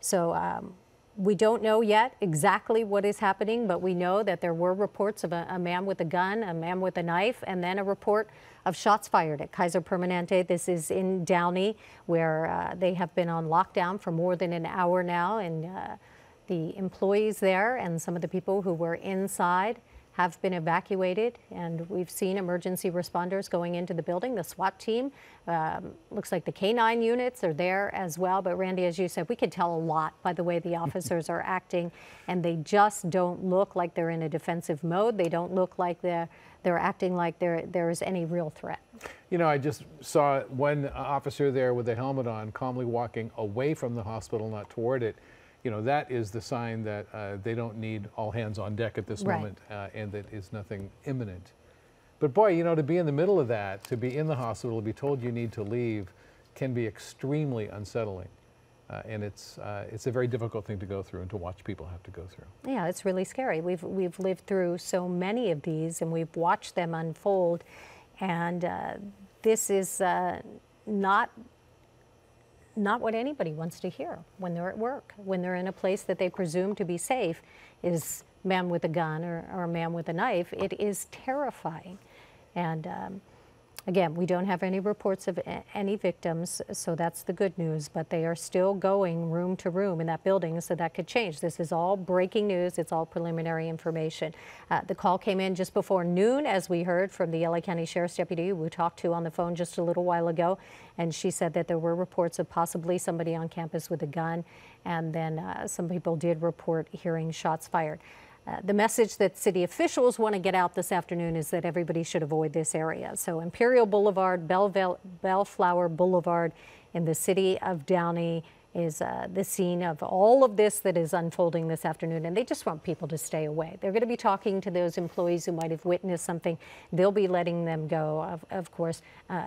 So we don't know yet exactly what is happening, but we know that there were reports of a man with a gun, a man with a knife, and then a report of shots fired at Kaiser Permanente. This is in Downey, where they have been on lockdown for more than an hour now, and the employees there and some of the people who were inside have been evacuated, and we've seen emergency responders going into the building. The SWAT team, looks like the K9 units are there as well. But Randy, as you said, we could tell a lot by the way the officers are acting, and they just don't look like they're in a defensive mode. They don't look like they're acting like there is any real threat. I just saw one officer there with a helmet on, calmly walking away from the hospital, not toward it. That is the sign that they don't need all hands on deck at this moment, and that is nothing imminent. But boy, to be in the middle of that, to be in the hospital, to be told you need to leave, can be extremely unsettling. And it's a very difficult thing to go through and to watch people have to go through. Yeah, it's really scary. We've lived through so many of these, and we've watched them unfold. And this is not what anybody wants to hear when they're at work, when they're in a place that they presume to be safe, is man with a gun or a man with a knife. It is terrifying. And again, we don't have any reports of any victims, so that's the good news, but they are still going room to room in that building, so that could change. This is all breaking news. It's all preliminary information. The call came in just before noon, as we heard from the LA County Sheriff's deputy we talked to on the phone just a little while ago, and she said that there were reports of possibly somebody on campus with a gun, and then some people did report hearing shots fired. The message that city officials want to get out this afternoon is that everybody should avoid this area. So Imperial Boulevard, Bellflower Boulevard in the city of Downey is the scene of all of this that is unfolding this afternoon, and they just want people to stay away. They're going to be talking to those employees who might have witnessed something. They'll be letting them go. Of course,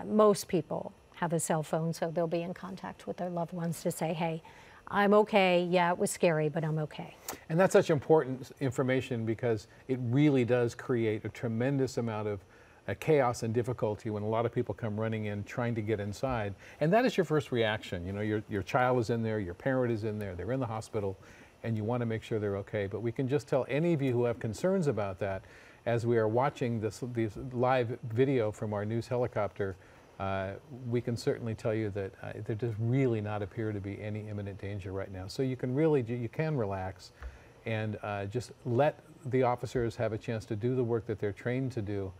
most people have a cell phone, so they'll be in contact with their loved ones to say, hey, I'm okay. Yeah, it was scary, but I'm okay. And that's such important information, because it really does create a tremendous amount of chaos and difficulty when a lot of people come running in trying to get inside. And that is your first reaction. Your child is in there, your parent is in there, they're in the hospital, and you want to make sure they're okay. But we can just tell any of you who have concerns about that, as we are watching this live video from our news helicopter, we can certainly tell you that there does really not appear to be any imminent danger right now. So you can relax and just let the officers have a chance to do the work that they're trained to do.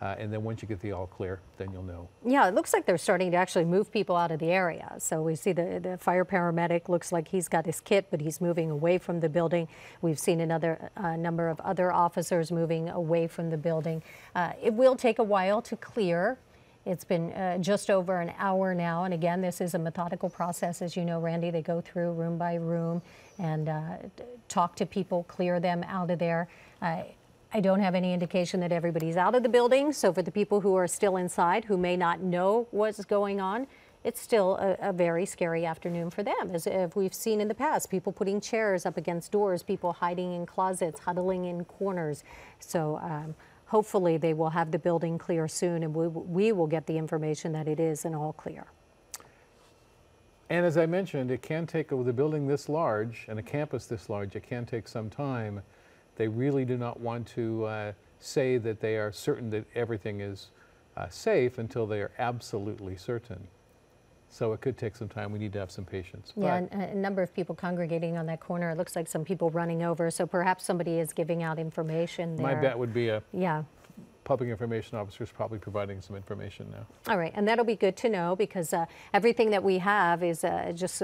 And then once you get the all clear, then you'll know. Yeah, it looks like they're starting to actually move people out of the area. So we see the fire paramedic looks like he's got his kit, but he's moving away from the building. We've seen another number of other officers moving away from the building. It will take a while to clear. It's been just over an hour now, and again, this is a methodical process. As you know, Randy, they go through room by room and talk to people, clear them out of there. I don't have any indication that everybody's out of the building, so for the people who are still inside, who may not know what's going on, it's still a very scary afternoon for them, as we've seen in the past. People putting chairs up against doors, people hiding in closets, huddling in corners. So hopefully they will have the building clear soon, and we will get the information that it is an all clear. And as I mentioned, it can take, with a building this large and a campus this large, it can take some time. They really do not want to say that they are certain that everything is safe until they are absolutely certain. So it could take some time. We need to have some patience. Yeah, and a number of people congregating on that corner. It looks like some people running over. So perhaps somebody is giving out information there. My bet would be a yeah. public information officer is probably providing some information now. All right, and that'll be good to know because everything that we have is just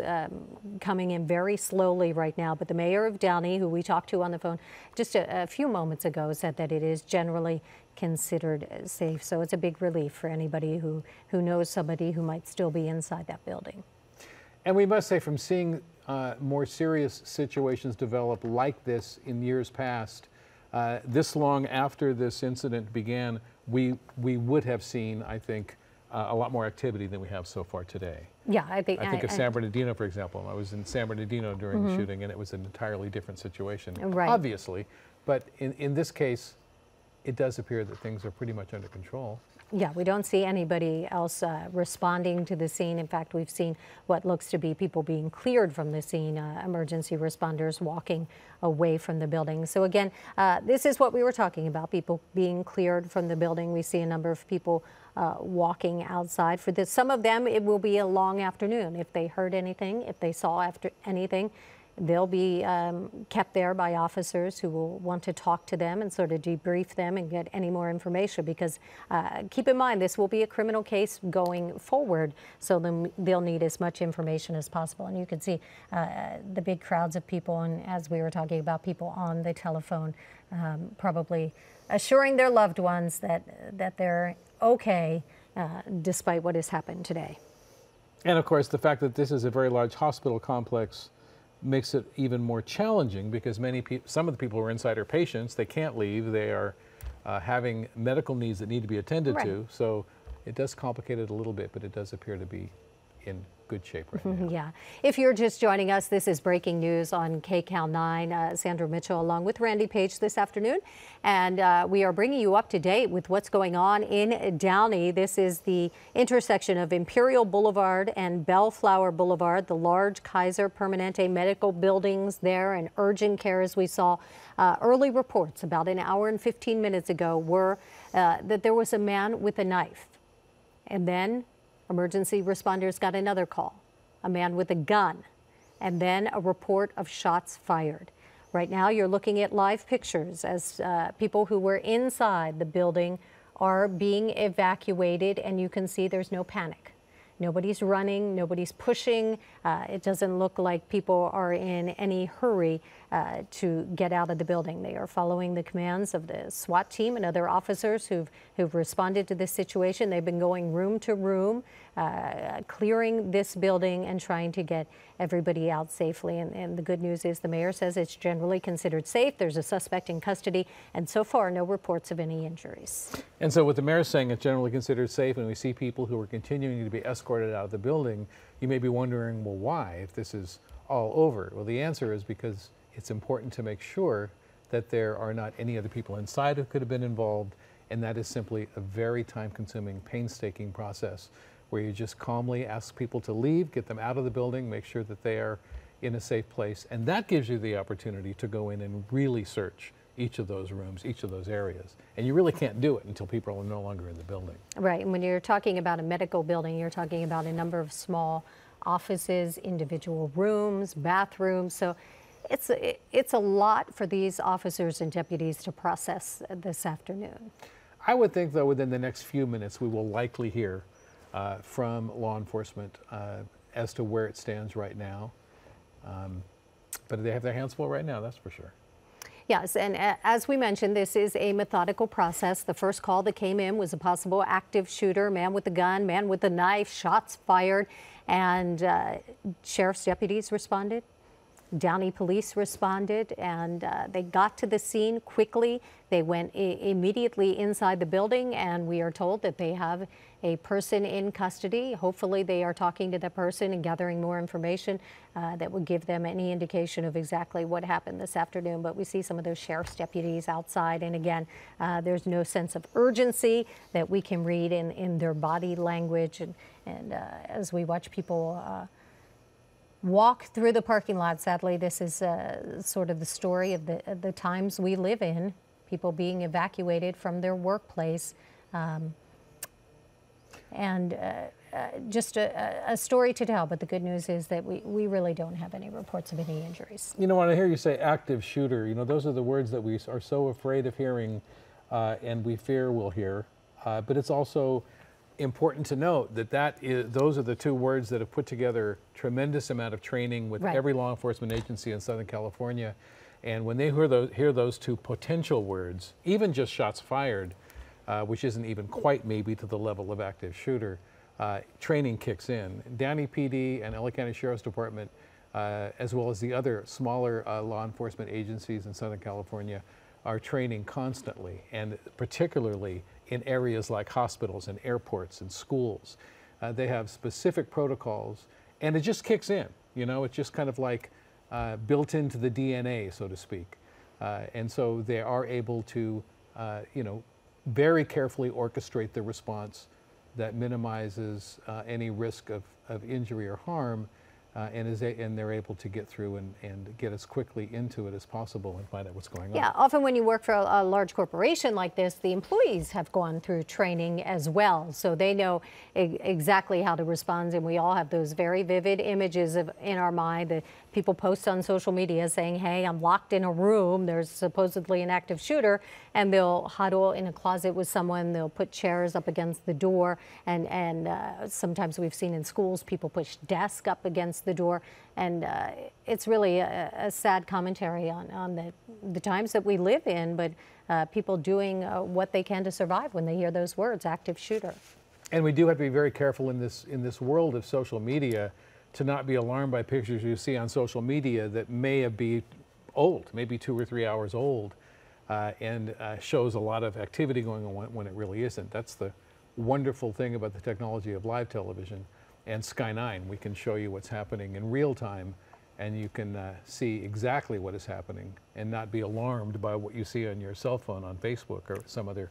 coming in very slowly right now. But the mayor of Downey, who we talked to on the phone just a few moments ago, said that it is generally considered safe. So it's a big relief for anybody who knows somebody who might still be inside that building. And we must say, from seeing more serious situations develop like this in years past, this long after this incident began, we would have seen, I think, a lot more activity than we have so far today. Yeah, I think of San Bernardino, for example. I was in San Bernardino during the shooting, and it was an entirely different situation, obviously. But in this case, it does appear that things are pretty much under control. Yeah, we don't see anybody else responding to the scene. In fact, we've seen what looks to be people being cleared from the scene, emergency responders walking away from the building. So again, this is what we were talking about, people being cleared from the building. We see a number of people walking outside. For this, some of them, it will be a long afternoon. If they heard anything, if they saw anything, they'll be kept there by officers who will want to talk to them and sort of debrief them and get any more information, because keep in mind, this will be a criminal case going forward, so they'll need as much information as possible. And you can see the big crowds of people, and as we were talking about, people on the telephone probably assuring their loved ones that they're okay despite what has happened today. And of course, the fact that this is a very large hospital complex makes it even more challenging, because some of the people who are inside are patients. They can't leave. They are having medical needs that need to be attended to. So it does complicate it a little bit, but it does appear to be in good shape right now. Yeah. If you're just joining us, this is breaking news on Kcal 9. Sandra Mitchell along with Randy Paige this afternoon. And we are bringing you up to date with what's going on in Downey. This is the intersection of Imperial Boulevard and Bellflower Boulevard, the large Kaiser Permanente medical buildings there, and urgent care, as we saw. Early reports about an hour and 15 minutes ago were that there was a man with a knife. And then emergency responders got another call, a man with a gun, and then a report of shots fired. Right now, you're looking at live pictures as people who were inside the building are being evacuated, and you can see there's no panic. Nobody's running, nobody's pushing. It doesn't look like people are in any hurry to get out of the building. They are following the commands of the SWAT team and other officers who've responded to this situation. They've been going room to room, clearing this building and trying to get everybody out safely. And the good news is the mayor says it's generally considered safe. There's a suspect in custody, and so far no reports of any injuries. And so with the mayor saying it's generally considered safe, and we see people who are continuing to be escorted out of the building, you may be wondering, well, why, if this is all over? Well, the answer is because it's important to make sure that there are not any other people inside who could have been involved, and that is simply a very time-consuming, painstaking process where you just calmly ask people to leave, get them out of the building, make sure that they are in a safe place, and that gives you the opportunity to go in and really search each of those rooms, each of those areas. And you really can't do it until people are no longer in the building. Right, and when you're talking about a medical building, you're talking about a number of small offices, individual rooms, bathrooms, so it's a lot for these officers and deputies to process this afternoon. I would think, though, within the next few minutes, we will likely hear from law enforcement as to where it stands right now. But they have their hands full right now, that's for sure. Yes, and as we mentioned, this is a methodical process. The first call that came in was a possible active shooter, man with a gun, man with a knife, shots fired, and sheriff's deputies responded. Downey police responded, and they got to the scene quickly. They went immediately inside the building, and we are told that they have a person in custody. Hopefully they are talking to the person and gathering more information that would give them any indication of exactly what happened this afternoon. But we see some of those sheriff's deputies outside, and again, there's no sense of urgency that we can read in their body language. And as we watch people walk through the parking lot, sadly, this is sort of the story of the times we live in, people being evacuated from their workplace. And just a story to tell. But the good news is that we really don't have any reports of any injuries. You know, when I hear you say active shooter, you know, those are the words that we are so afraid of hearing and we fear we'll hear. But it's also important to note that those are the two words that have put together tremendous amount of training with every law enforcement agency in Southern California. And when they hear those two potential words, even just shots fired, which isn't even quite maybe to the level of active shooter, training kicks in. Downey PD and LA County Sheriff's Department, as well as the other smaller law enforcement agencies in Southern California, are training constantly, and particularly in areas like hospitals and airports and schools. They have specific protocols, and it just kicks in. You know, it's just kind of like built into the DNA, so to speak. And so they are able to, you know, very carefully orchestrate the response that minimizes any risk of injury or harm, and they're able to get through and get as quickly into it as possible and find out what's going on. Yeah, often when you work for a large corporation like this, the employees have gone through training as well, so they know exactly how to respond, and we all have those very vivid images in our mind that people post on social media saying, hey, I'm locked in a room, there's supposedly an active shooter, and they'll huddle in a closet with someone, they'll put chairs up against the door, and sometimes we've seen in schools people push desks up against the door, and it's really a sad commentary on the times that we live in, but people doing what they can to survive when they hear those words, active shooter. And we do have to be very careful in this world of social media to not be alarmed by pictures you see on social media that may be old, maybe 2 or 3 hours old, and shows a lot of activity going on when it really isn't. That's the wonderful thing about the technology of live television and Sky 9. We can show you what's happening in real time, and you can see exactly what is happening and not be alarmed by what you see on your cell phone on Facebook or some other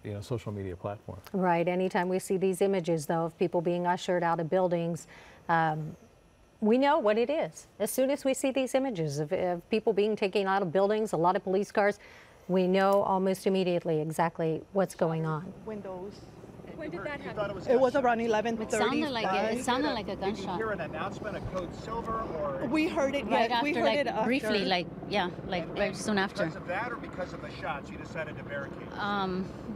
you know, social media platform. Right. Anytime we see these images, though, of people being ushered out of buildings, we know what it is. As soon as we see these images of people being taken out of buildings, a lot of police cars, we know almost immediately exactly what's going on. Windows. When did that happen? It was around 11:30. It sounded like a gunshot. Did you hear an announcement of Code Silver, or We heard it Right after, we heard it after. briefly, right soon after. because of that, or because of the shots, you decided to barricade?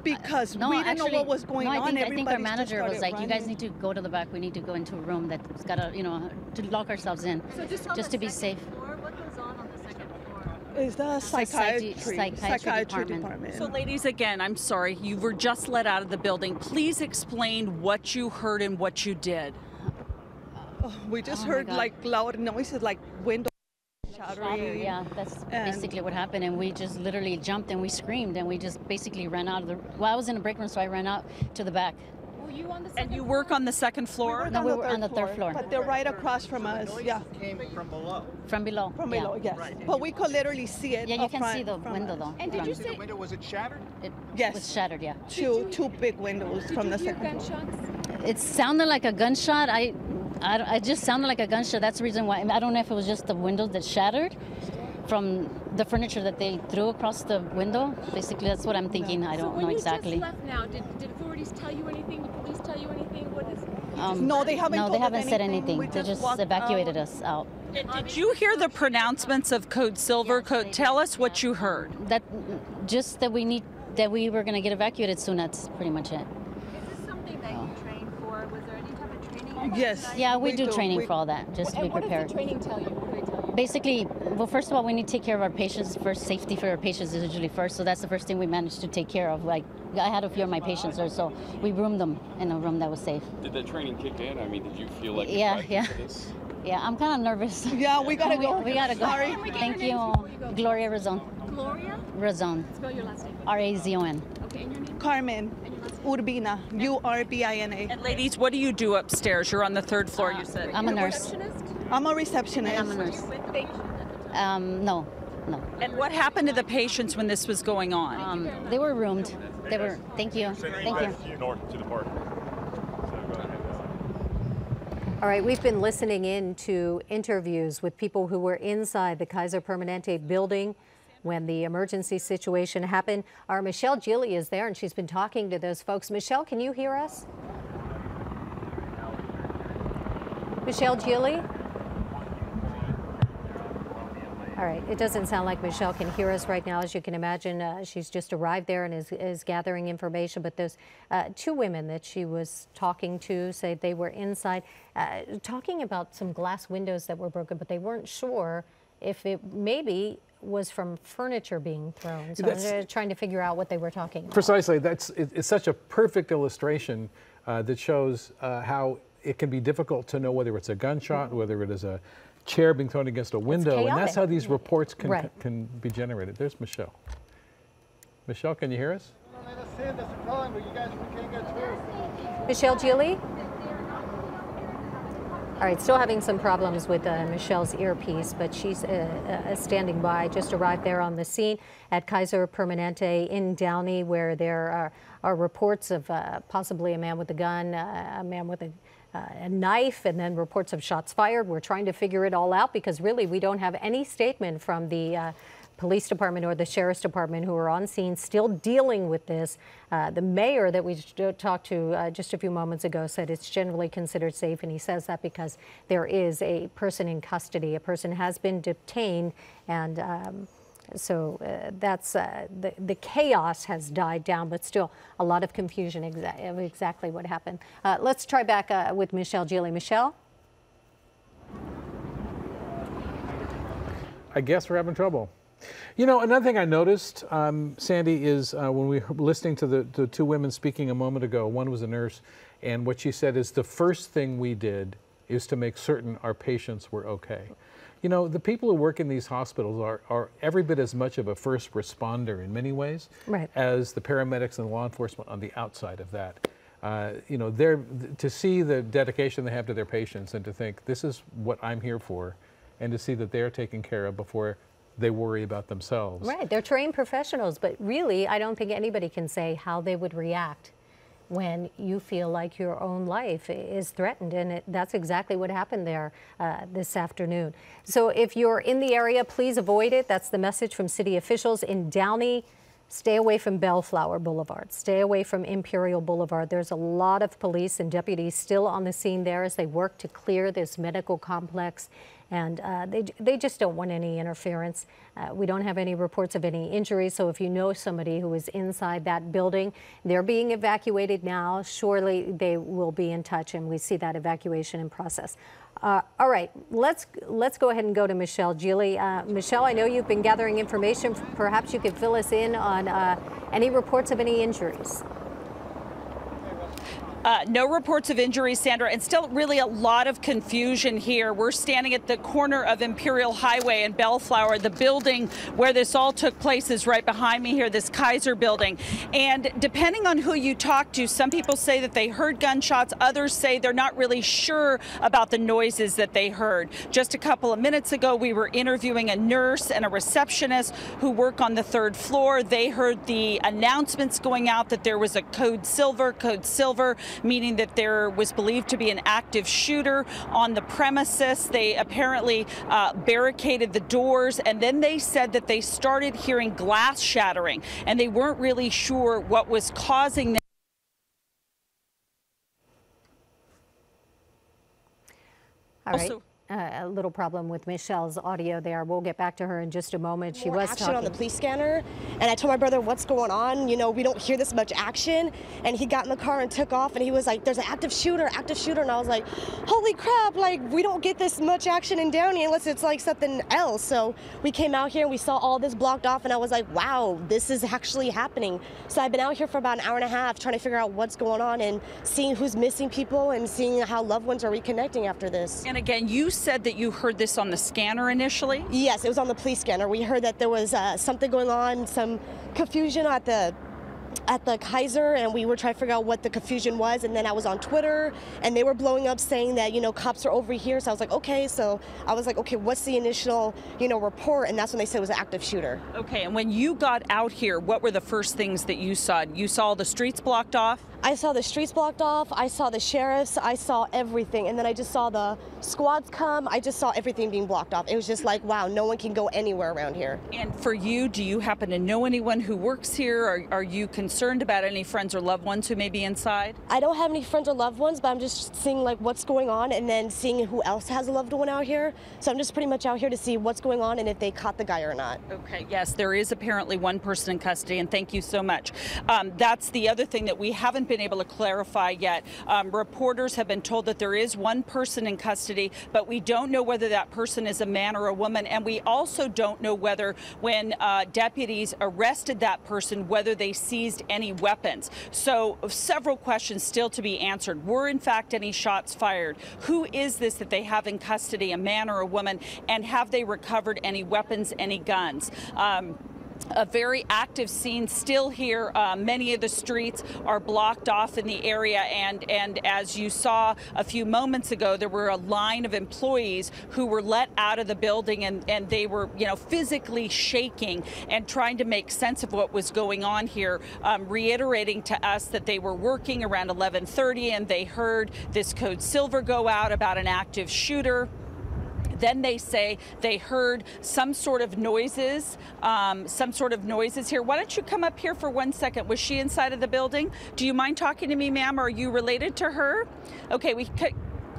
Because No, we didn't actually, know what was going no, on. I think our Everybody just manager was started like, you guys running. need to go to the back. We need to go into a room that's got to, you know, to lock ourselves in, So just to be safe. Floor, what goes on the second floor? It's the psychiatry department. department. So ladies, again, I'm sorry, you were just let out of the building. Please explain what you heard and what you did. We just Oh my heard God. like loud noises, like windows shattering. Shattered, yeah, that's And- basically what happened. And we just literally jumped and we screamed and we just basically ran out of the, well, I was in a break room, so I ran out to the back. Were you on the And second you work on the second floor? No, we were on the third floor. But they're right across from us. Yeah, Came from below. From below. from yeah. below. Yes, but we could literally see it. Yeah, you up can front see the from window us. though. And did from- you The say window, was it shattered? It Yes. was shattered, yeah. Two big windows did from you the hear second floor. gunshots? It sounded like a gunshot. I just sounded like a gunshot. That's the reason why. I don't know if it was just the windows that shattered from the furniture that they threw across the window. Basically, that's what I'm thinking. I don't know exactly. So when you just left now, did authorities tell you anything? Did police tell you anything? What is? No, they haven't. No, told they us haven't said anything. anything. We They just walked evacuated out. us out. Did you hear the pronouncements of Code Silver? Tell us what you heard. That just that we were going to get evacuated soon. That's pretty much it. Is this something that you trained for? Was there any type of training? Yes. Yeah, we do training for all that, just to be And what prepared. does the training tell you? What do they tell you? Basically, well, first of all, we need to take care of our patients first. Safety for our patients is usually first, so that's the first thing we managed to take care of. Like, I had a few of my patients there, so we roomed them in a room that was safe. Did the training kick in? I mean, did you feel like Yeah, you yeah. for this? Yeah, I'm kind of nervous. Yeah, we gotta go. We gotta go. Sorry. Thank you. Gloria Razon. Gloria? Razon. Spell your last name. R-A-Z-O-N. Okay, and your name? Carmen Urbina, Urbina. And ladies, what do you do upstairs? You're on the third floor, you said. I'm a nurse. I'm a receptionist. I'm a nurse. No. And what happened to the patients when this was going on? They were roomed. They were. Thank you. Thank you. North to the park. All right, we've been listening in to interviews with people who were inside the Kaiser Permanente building when the emergency situation happened. Our Michelle Gilly is there, and she's been talking to those folks. Michelle, can you hear us? Michelle Gili? All right, it doesn't sound like Michelle can hear us right now. As you can imagine, she's just arrived there and is gathering information. But those two women that she was talking to say they were inside, talking about some glass windows that were broken, but they weren't sure if it maybe was from furniture being thrown. So they're trying to figure out what they were talking about. Precisely. It's such a perfect illustration that shows how it can be difficult to know whether it's a gunshot, whether it is a chair being thrown against a window, and that's how these reports can be generated. There's Michelle. Michelle, can you hear us? Michelle Gili? All right, still having some problems with Michelle's earpiece, but she's standing by. Just arrived there on the scene at Kaiser Permanente in Downey, where there are reports of possibly a man with a gun, a man with a knife, and then reports of shots fired. We're trying to figure it all out because really we don't have any statement from the police department or the sheriff's department who are on scene still dealing with this. The mayor that we talked to just a few moments ago said it's generally considered safe, and he says that because there is a person in custody. A person has been detained, and so that's the chaos has died down, but still a lot of confusion of exactly what happened. Let's try back with Michelle Gili. Michelle? I guess we're having trouble. You know, another thing I noticed, Sandy, is when we were listening to the two women speaking a moment ago, one was a nurse, and what she said is the first thing we did is to make certain our patients were okay. You know, the people who work in these hospitals are every bit as much of a first responder in many ways as the paramedics and law enforcement on the outside of that. You know, to see the dedication they have to their patients and to think this is what I'm here for, and to see that they're taken care of before they worry about themselves. Right, they're trained professionals, but really I don't think anybody can say how they would react when you feel like your own life is threatened, and that's exactly what happened there this afternoon. So if you're in the area, please avoid it. That's the message from city officials in Downey. Stay away from Bellflower Boulevard. Stay away from Imperial Boulevard. There's a lot of police and deputies still on the scene there as they work to clear this medical complex, and they just don't want any interference. We don't have any reports of any injuries, so if you know somebody who is inside that building, they're being evacuated now. Surely they will be in touch, and we see that evacuation in process. All right, let's go ahead and go to Michelle Gili. Michelle, I know you've been gathering information. Perhaps you could fill us in on any reports of any injuries. No reports of injuries, Sandra, and still really a lot of confusion here. We're standing at the corner of Imperial Highway and Bellflower. The building where this all took place is right behind me here, this Kaiser building. And depending on who you talk to, some people say that they heard gunshots. Others say they're not really sure about the noises that they heard. Just a couple of minutes ago, we were interviewing a nurse and a receptionist who work on the third floor. They heard the announcements going out that there was a code silver, meaning that there was believed to be an active shooter on the premises. They apparently barricaded the doors, and then they said that they started hearing glass shattering, and they weren't really sure what was causing that. All right. A little problem with Michelle's audio there. We'll get back to her in just a moment. She was talking on the police scanner, and I told my brother, what's going on? You know, we don't hear this much action. And he got in the car and took off, and he was like, there's an active shooter. And I was like, holy crap, like, we don't get this much action in Downey unless it's like something else. So we came out here and we saw all this blocked off, and I was like, wow, this is actually happening. So I've been out here for about an hour and a half trying to figure out what's going on and seeing who's missing people and seeing how loved ones are reconnecting after this. And again, you said that you heard this on the scanner initially? Yes, it was on the police scanner. We heard that there was something going on, some confusion at the Kaiser, and we were trying to figure out what the confusion was. And then I was on Twitter, and they were blowing up saying that, you know, cops are over here. So I was like, okay. So I was like, okay, what's the initial, you know, report? And that's when they said it was an active shooter. Okay, and when you got out here, what were the first things that you saw? You saw the streets blocked off? I saw the streets blocked off, I saw the sheriffs, I saw everything, and then I just saw the squads come, I just saw everything being blocked off. It was just like, wow, no one can go anywhere around here. And for you, do you happen to know anyone who works here? Are you concerned about any friends or loved ones who may be inside? I don't have any friends or loved ones, but I'm just seeing like what's going on and then seeing who else has a loved one out here. So I'm just pretty much out here to see what's going on and if they caught the guy or not. Okay, yes, there is apparently one person in custody, and thank you so much. That's the other thing that we haven't been able to clarify yet. Reporters have been told that there is one person in custody, but we don't know whether that person is a man or a woman, and we also don't know whether when deputies arrested that person, whether they seized any weapons. So several questions still to be answered. Were in fact any shots fired? Who is this that they have in custody, a man or a woman, and have they recovered any weapons, any guns? A very active scene still here. Many of the streets are blocked off in the area, and as you saw a few moments ago, there were a line of employees who were let out of the building, and they were, you know, physically shaking and trying to make sense of what was going on here, reiterating to us that they were working around 11:30 and they heard this code silver go out about an active shooter. Then they say they heard some sort of noises here. Why don't you come up here for 1 second? Was she inside of the building? Do you mind talking to me, ma'am? Are you related to her? Okay, we could,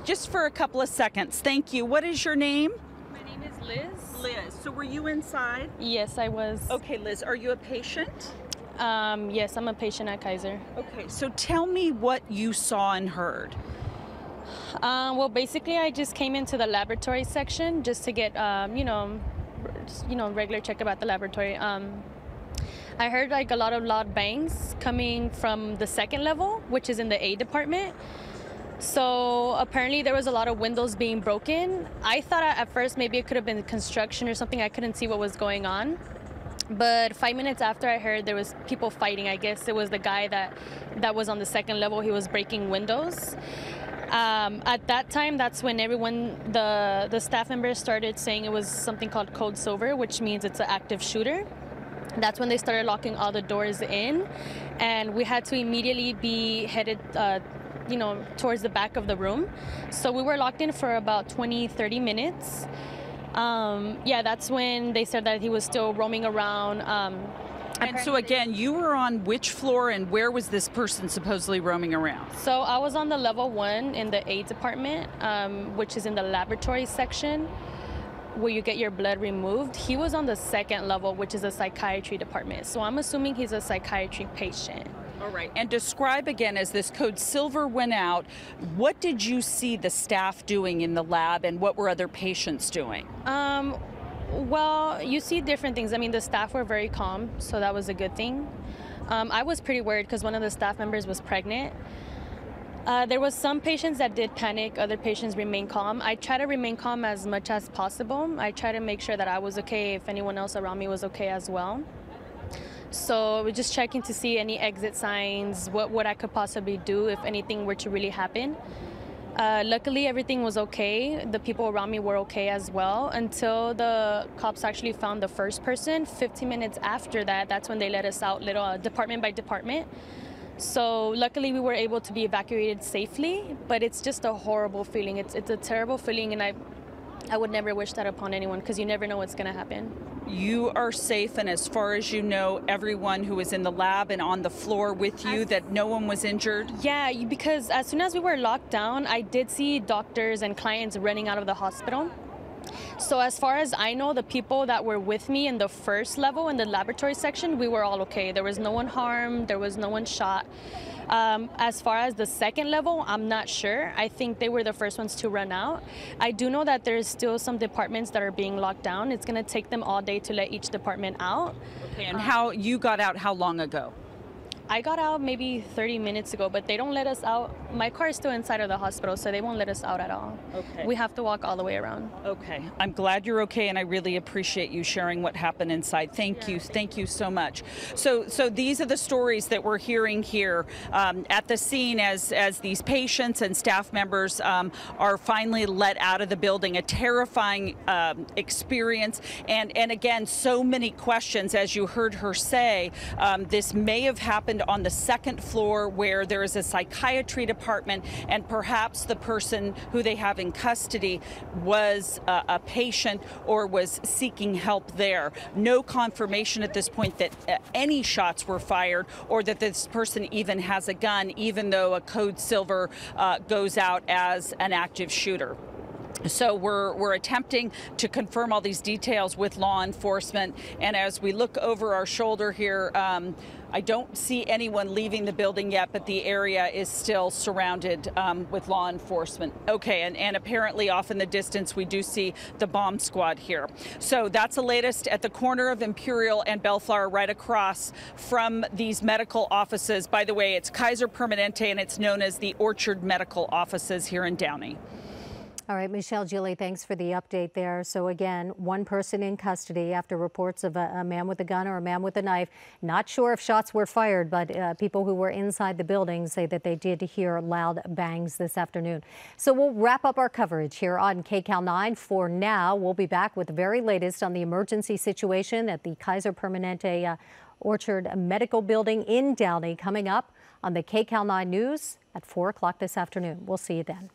just for a couple of seconds. Thank you. What is your name? My name is Liz. Liz. So were you inside? Yes, I was. Okay, Liz, are you a patient? Yes, I'm a patient at Kaiser. Okay, so tell me what you saw and heard. Well, basically, I just came into the laboratory section just to get, regular check about the laboratory. I heard like a lot of loud bangs coming from the second level, which is in the A department. So apparently there was a lot of windows being broken. I thought at first maybe it could have been construction or something. I couldn't see what was going on. But 5 minutes after, I heard there was people fighting. I guess it was the guy that was on the second level. He was breaking windows. At that time, that's when everyone, the staff members started saying it was something called code silver, which means it's an active shooter. That's when they started locking all the doors in, and we had to immediately be headed towards the back of the room. So we were locked in for about 20-30 minutes. That's when they said that he was still roaming around. And so again, you were on which floor, and where was this person supposedly roaming around? So I was on the level 1 in the A department, which is in the laboratory section where you get your blood removed. He was on the second level, which is a psychiatry department. So I'm assuming he's a psychiatry patient. All right. And describe again, as this code silver went out, what did you see the staff doing in the lab, and what were other patients doing? Well, you see different things. I mean, the staff were very calm, so that was a good thing. I was pretty worried because one of the staff members was pregnant. There was some patients that did panic, other patients remained calm. I try to remain calm as much as possible. I try to make sure that I was okay if anyone else around me was okay as well. So we're just checking to see any exit signs, what I could possibly do if anything were to really happen. Luckily, everything was okay. The people around me were okay as well until the cops actually found the first person. 15 minutes after that, that's when they let us out, department by department. So luckily, we were able to be evacuated safely, but it's just a horrible feeling. It's a terrible feeling, and I would never wish that upon anyone because you never know what's going to happen. You are safe, and as far as you know, everyone who was in the lab and on the floor with you, that no one was injured? Yeah, because as soon as we were locked down, I did see doctors and clients running out of the hospital. So as far as I know, the people that were with me in the first level in the laboratory section, we were all okay. There was no one harmed, there was no one shot. As far as the second level, I'm not sure. I think they were the first ones to run out. I do know that there's still some departments that are being locked down. It's going to take them all day to let each department out. Okay, and you got out how long ago? I got out maybe 30 minutes ago, but they don't let us out My car is still inside of the hospital, so they won't let us out at all. Okay. We have to walk all the way around. Okay. I'm glad you're okay, and I really appreciate you sharing what happened inside. Thank you. Thank you so much. So these are the stories that we're hearing here at the scene as these patients and staff members are finally let out of the building. A terrifying experience, and again, so many questions. As you heard her say, this may have happened on the second floor where there is a psychiatry department, and perhaps the person who they have in custody was a patient or was seeking help there. No confirmation at this point that any shots were fired or that this person even has a gun, even though a code silver goes out as an active shooter. So we're attempting to confirm all these details with law enforcement, and as we look over our shoulder here, I don't see anyone leaving the building yet, but the area is still surrounded with law enforcement. Okay, and apparently off in the distance we do see the bomb squad here. So that's the latest at the corner of Imperial and Bellflower, right across from these medical offices. By the way, it's Kaiser Permanente, and it's known as the Ushered medical offices here in Downey. All right, Michelle, Julie, thanks for the update there. So again, one person in custody after reports of a man with a gun or a man with a knife. Not sure if shots were fired, but people who were inside the building say that they did hear loud bangs this afternoon. So we'll wrap up our coverage here on Kcal 9. For now, we'll be back with the very latest on the emergency situation at the Kaiser Permanente Ushered Medical Building in Downey coming up on the Kcal 9 News at 4 o'clock this afternoon. We'll see you then.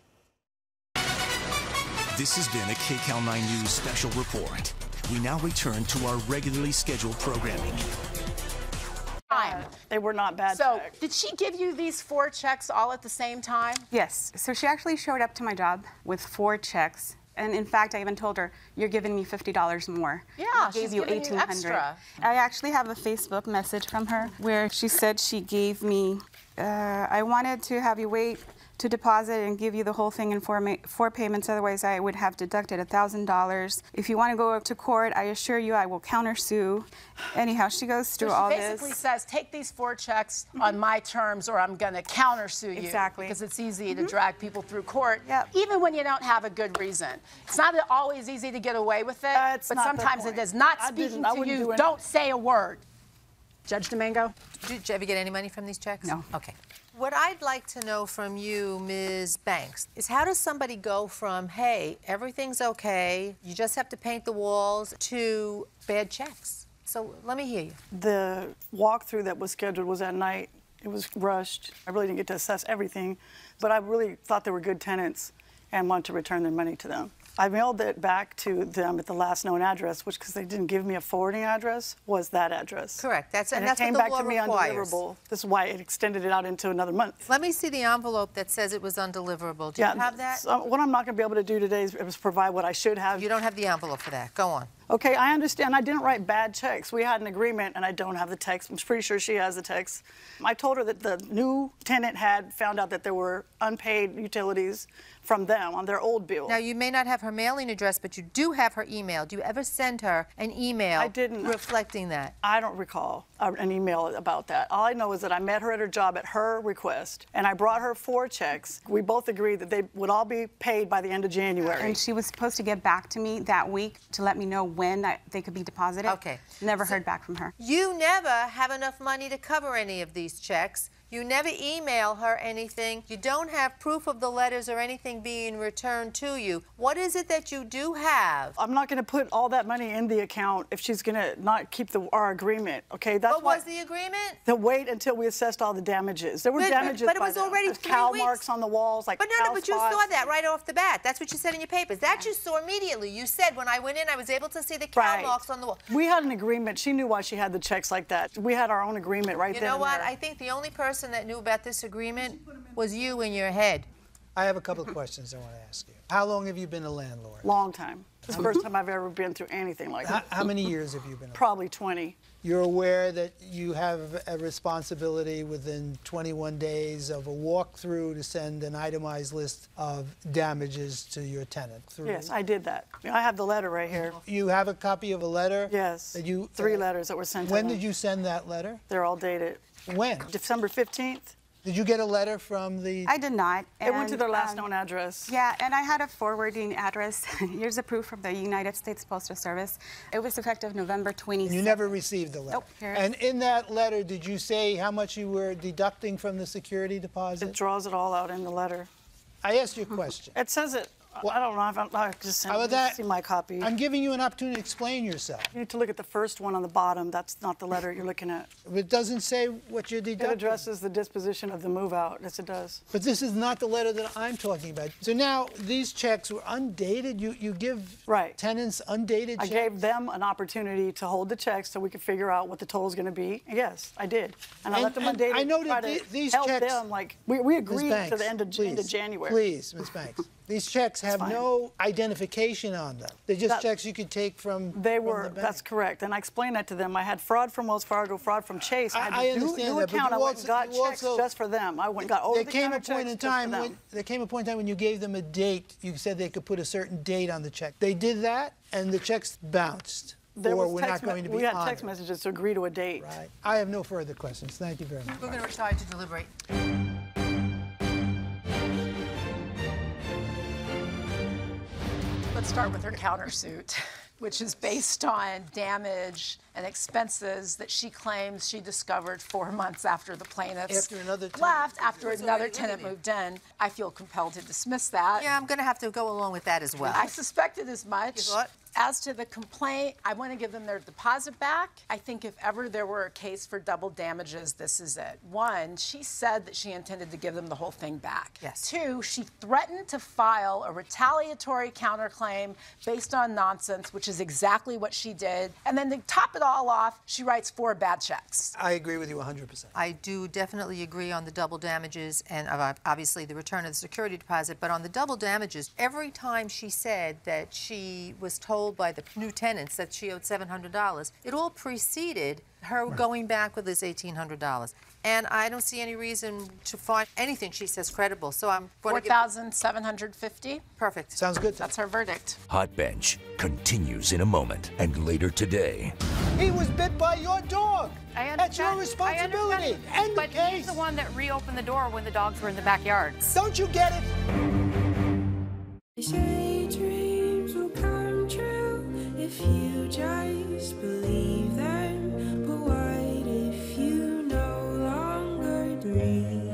This has been a Kcal 9 News special report. We now return to our regularly scheduled programming. They were not bad checks. Did she give you these 4 checks all at the same time? Yes. So she actually showed up to my job with 4 checks. And in fact, I even told her, you're giving me $50 more. Yeah, I gave she's you giving you extra. I actually have a Facebook message from her where she said she gave me, I wanted to have you wait to deposit and give you the whole thing in 4 payments, otherwise I would have deducted $1,000. If you want to go to court, I assure you I will countersue. Anyhow, she goes through all this. She basically says, take these 4 checks on my terms or I'm going to countersue you. Exactly. Because it's easy to drag people through court, even when you don't have a good reason. It's not always easy to get away with it, but sometimes it is. Not speaking to you, don't say a word. Judge Domingo? Did you ever get any money from these checks? No. Okay. What I'd like to know from you, Ms. Banks, is how does somebody go from, hey, everything's okay, you just have to paint the walls, to bad checks? So let me hear you. The walkthrough that was scheduled was at night. It was rushed. I really didn't get to assess everything, but I really thought they were good tenants and wanted to return their money to them. I mailed it back to them at the last known address, which, because they didn't give me a forwarding address, was that address. Correct. And that's it came what the back law to me requires. undeliverable. This is why it extended it out into another month. Let me see the envelope that says it was undeliverable. Do you have that? So what I'm not going to be able to do today is provide what I should have. You don't have the envelope for that. Go on. Okay, I understand. I didn't write bad checks. We had an agreement, and I don't have the text. I'm pretty sure she has the text. I told her that the new tenant had found out that there were unpaid utilities from them on their old bill. Now, you may not have her mailing address, but you do have her email. Do you ever send her an email reflecting that? I don't recall an email about that. All I know is that I met her at her job at her request, and I brought her 4 checks. We both agreed that they would all be paid by the end of January. And she was supposed to get back to me that week to let me know when they could be deposited. Okay. Never heard back from her. You never have enough money to cover any of these checks. You never email her anything. You don't have proof of the letters or anything being returned to you. What is it that you do have? I'm not going to put all that money in the account if she's going to not keep our agreement, okay? That's what was the agreement? To wait until we assessed all the damages. There were damages, but it was already 3 cow weeks. marks on the walls, like but you saw that right off the bat. That's what you said in your papers. That you saw immediately. You said, when I went in, I was able to see the cow marks on the wall. We had an agreement. She knew why she had the checks like that. We had our own agreement right there. You know what? I think the only person that knew about this agreement was you in your head. I have a couple of questions I want to ask you. How long have you been a landlord? Long time. It's the first time I've ever been through anything like that. How many years have you been? Probably 20. You're aware that you have a responsibility within 21 days of a walkthrough to send an itemized list of damages to your tenant. Yes, I did that. I have the letter right here. You have a copy of a letter? Yes. That you, 3 letters that were sent to When them. did you send that letter? They're all dated. When? December 15th. Did you get a letter from the... I did not. It went to their last known address. Yeah, and I had a forwarding address. Here's a proof from the United States Postal Service. It was effective November 26th. And you never received the letter? Nope. Here. And in that letter, did you say how much you were deducting from the security deposit? It draws it all out in the letter. I asked you a question. It says it. Well, I don't know. I just How about that? See my copy. I'm giving you an opportunity to explain yourself. You need to look at the first one on the bottom. That's not the letter you're looking at. It doesn't say what you're deducting. It addresses the disposition of the move out. Yes, it does. But this is not the letter that I'm talking about. So now these checks were undated. You give tenants undated checks? I gave them an opportunity to hold the checks so we could figure out what the total is going to be. Yes, I did. And I let them undated. I know that these checks... Them, like, we agreed to the end of January. Please, Ms. Banks. These checks have no identification on them. They're just checks you could take from the bank. That's correct. And I explained that to them. I had fraud from Wells Fargo, fraud from Chase. I understand that, account. I went and got checks just for them. I went and got There came a point in time when you gave them a date, you said they could put a certain date on the check. They did that, and the checks bounced. We had text messages to agree to a date. Right. I have no further questions. Thank you very much. We're going to retire to deliberate. Let's start with her countersuit, which is based on damage and expenses that she claims she discovered 4 months after the plaintiffs left, after another tenant moved in. I feel compelled to dismiss that. Yeah, I'm going to have to go along with that as well. I suspected as much. As to the complaint, I want to give them their deposit back. I think if ever there were a case for double damages, this is it. One, she said that she intended to give them the whole thing back. Yes. Two, she threatened to file a retaliatory counterclaim based on nonsense, which is exactly what she did. And then to top it all off, she writes 4 bad checks. I agree with you 100%. I do definitely agree on the double damages and obviously the return of the security deposit. But on the double damages, every time she said that she was told by the new tenants that she owed $700, it all preceded her going back with this $1,800. And I don't see any reason to find anything she says credible. So I'm going to give $4,750. Perfect. Sounds good. That's her verdict. Hot Bench continues in a moment. And later today. He was bit by your dog. That's your responsibility. End but the case. he's the one that reopened the door when the dogs were in the backyards. Don't you get it? Dreams will come true if you just believe them. But what if you no longer dream?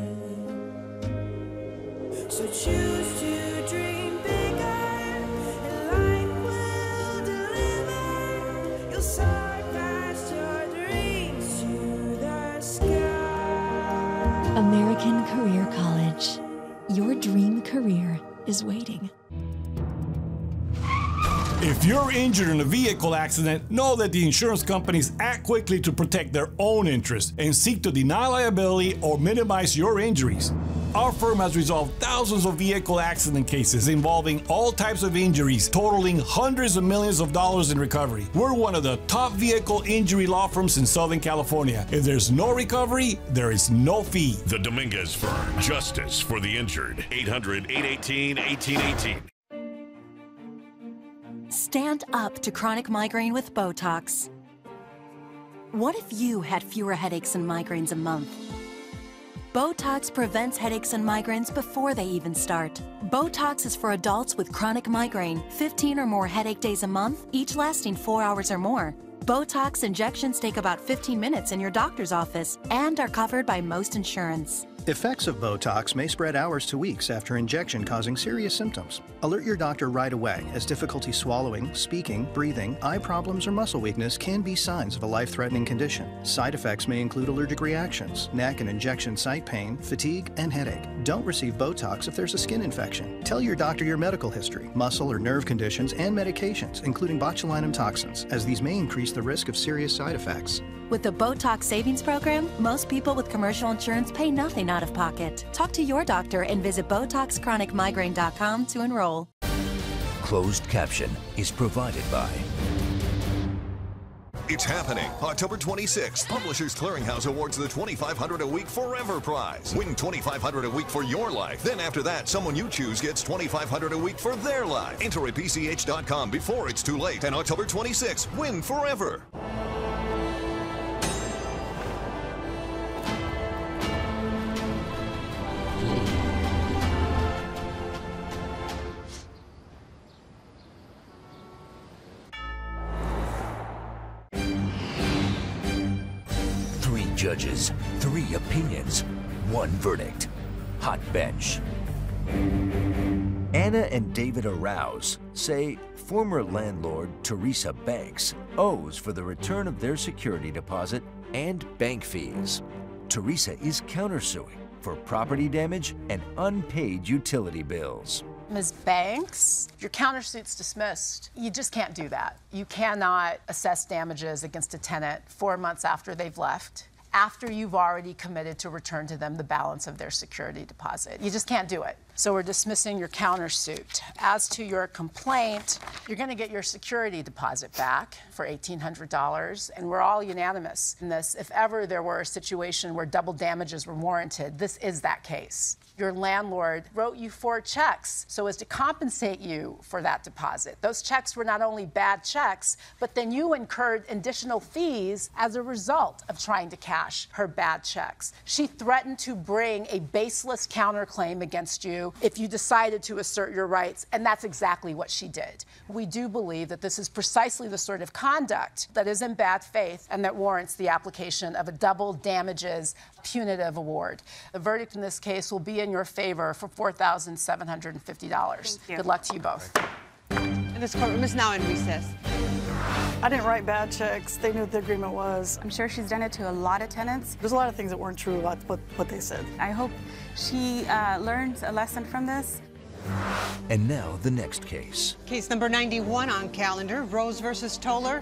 So choose to dream bigger, and life will deliver. You'll soar past your dreams to the sky. American Career College. Your dream career is waiting. If you're injured in a vehicle accident, know that the insurance companies act quickly to protect their own interests and seek to deny liability or minimize your injuries. Our firm has resolved thousands of vehicle accident cases involving all types of injuries, totaling hundreds of millions of dollars in recovery. We're one of the top vehicle injury law firms in Southern California. If there's no recovery, there is no fee. The Dominguez Firm. Justice for the injured. 800-818-1818. Stand up to chronic migraine with Botox. What if you had fewer headaches and migraines a month? Botox prevents headaches and migraines before they even start. Botox is for adults with chronic migraine, 15 or more headache days a month, each lasting 4 hours or more. Botox injections take about 15 minutes in your doctor's office and are covered by most insurance. Effects of Botox may spread hours to weeks after injection, causing serious symptoms. Alert your doctor right away, as difficulty swallowing, speaking, breathing, eye problems, or muscle weakness can be signs of a life-threatening condition. Side effects may include allergic reactions, neck and injection site pain, fatigue, and headache. Don't receive Botox if there's a skin infection. Tell your doctor your medical history, muscle or nerve conditions, and medications, including botulinum toxins, as these may increase the risk of serious side effects. With the Botox Savings Program, most people with commercial insurance pay nothing out of pocket. Talk to your doctor and visit BotoxChronicMigraine.com to enroll. Closed caption is provided by... It's happening. October 26th, Publishers Clearinghouse awards the $2,500 a week Forever Prize. Win $2,500 a week for your life. Then after that, someone you choose gets $2,500 a week for their life. Enter at PCH.com before it's too late. And October 26th, win forever. judges, 3 opinions, 1 verdict. Hot bench. Anna and David Arouse say former landlord Teresa Banks owes for the return of their security deposit and bank fees. Teresa is countersuing for property damage and unpaid utility bills. Ms. Banks, your countersuit's dismissed. You just can't do that. You cannot assess damages against a tenant 4 months after they've left, after you've already committed to return to them the balance of their security deposit. You just can't do it. So we're dismissing your countersuit. As to your complaint, you're going to get your security deposit back for $1,800, and we're all unanimous in this. If ever there were a situation where double damages were warranted, this is that case. Your landlord wrote you 4 checks so as to compensate you for that deposit. Those checks were not only bad checks, but then you incurred additional fees as a result of trying to cash her bad checks. She threatened to bring a baseless counterclaim against you if you decided to assert your rights, and that's exactly what she did. We do believe that this is precisely the sort of conduct that is in bad faith and that warrants the application of a double damages punitive award. The verdict in this case will be in your favor for $4,750. Good luck to you both. And this courtroom is now in recess. I didn't write bad checks. They knew what the agreement was. I'm sure she's done it to a lot of tenants. There's a lot of things that weren't true about what they said. I hope she learns a lesson from this. And now the next case. Case number 91 on calendar, Rose versus Toller.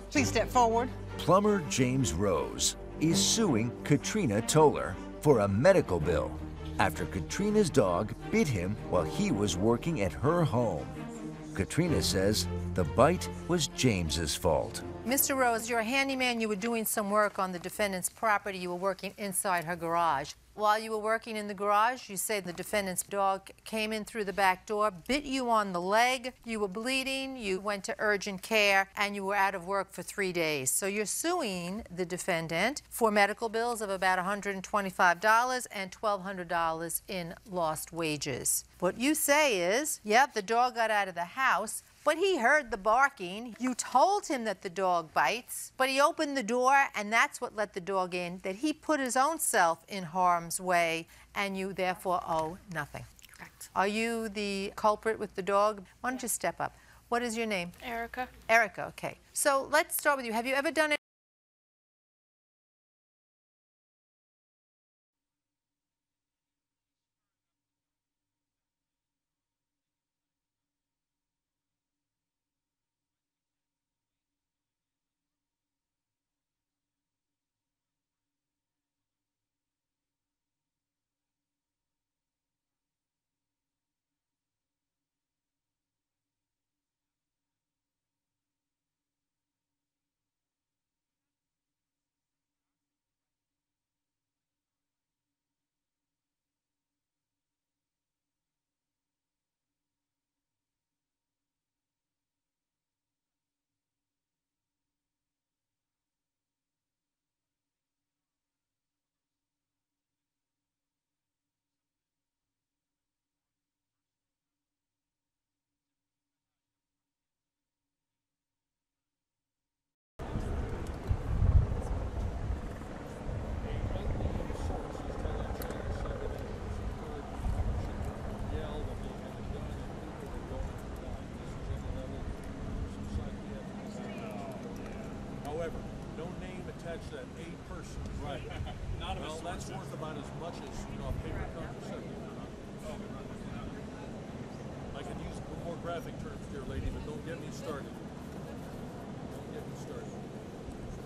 Please step forward. Plumber James Rose is suing Katrina Toller for a medical bill after Katrina's dog bit him while he was working at her home. Katrina says the bite was James's fault. Mr. Rose, you're a handyman. You were doing some work on the defendant's property. You were working inside her garage. While you were working in the garage, you say the defendant's dog came in through the back door, bit you on the leg, you were bleeding, you went to urgent care, and you were out of work for 3 days. So you're suing the defendant for medical bills of about $125 and $1,200 in lost wages. What you say is, yeah, the dog got out of the house, but he heard the barking. You told him that the dog bites, but he opened the door, and that's what let the dog in, that he put his own self in harm's way, and you therefore owe nothing. Correct. Are you the culprit with the dog? Why don't you step up? What is your name? Erica. Erica, okay. So let's start with you. Have you ever done it? However, no name attached to that a person. Right. Well, that's worth about as much as, a paper contraceptive. I can use more graphic terms, dear lady, but don't get me started. Don't get me started.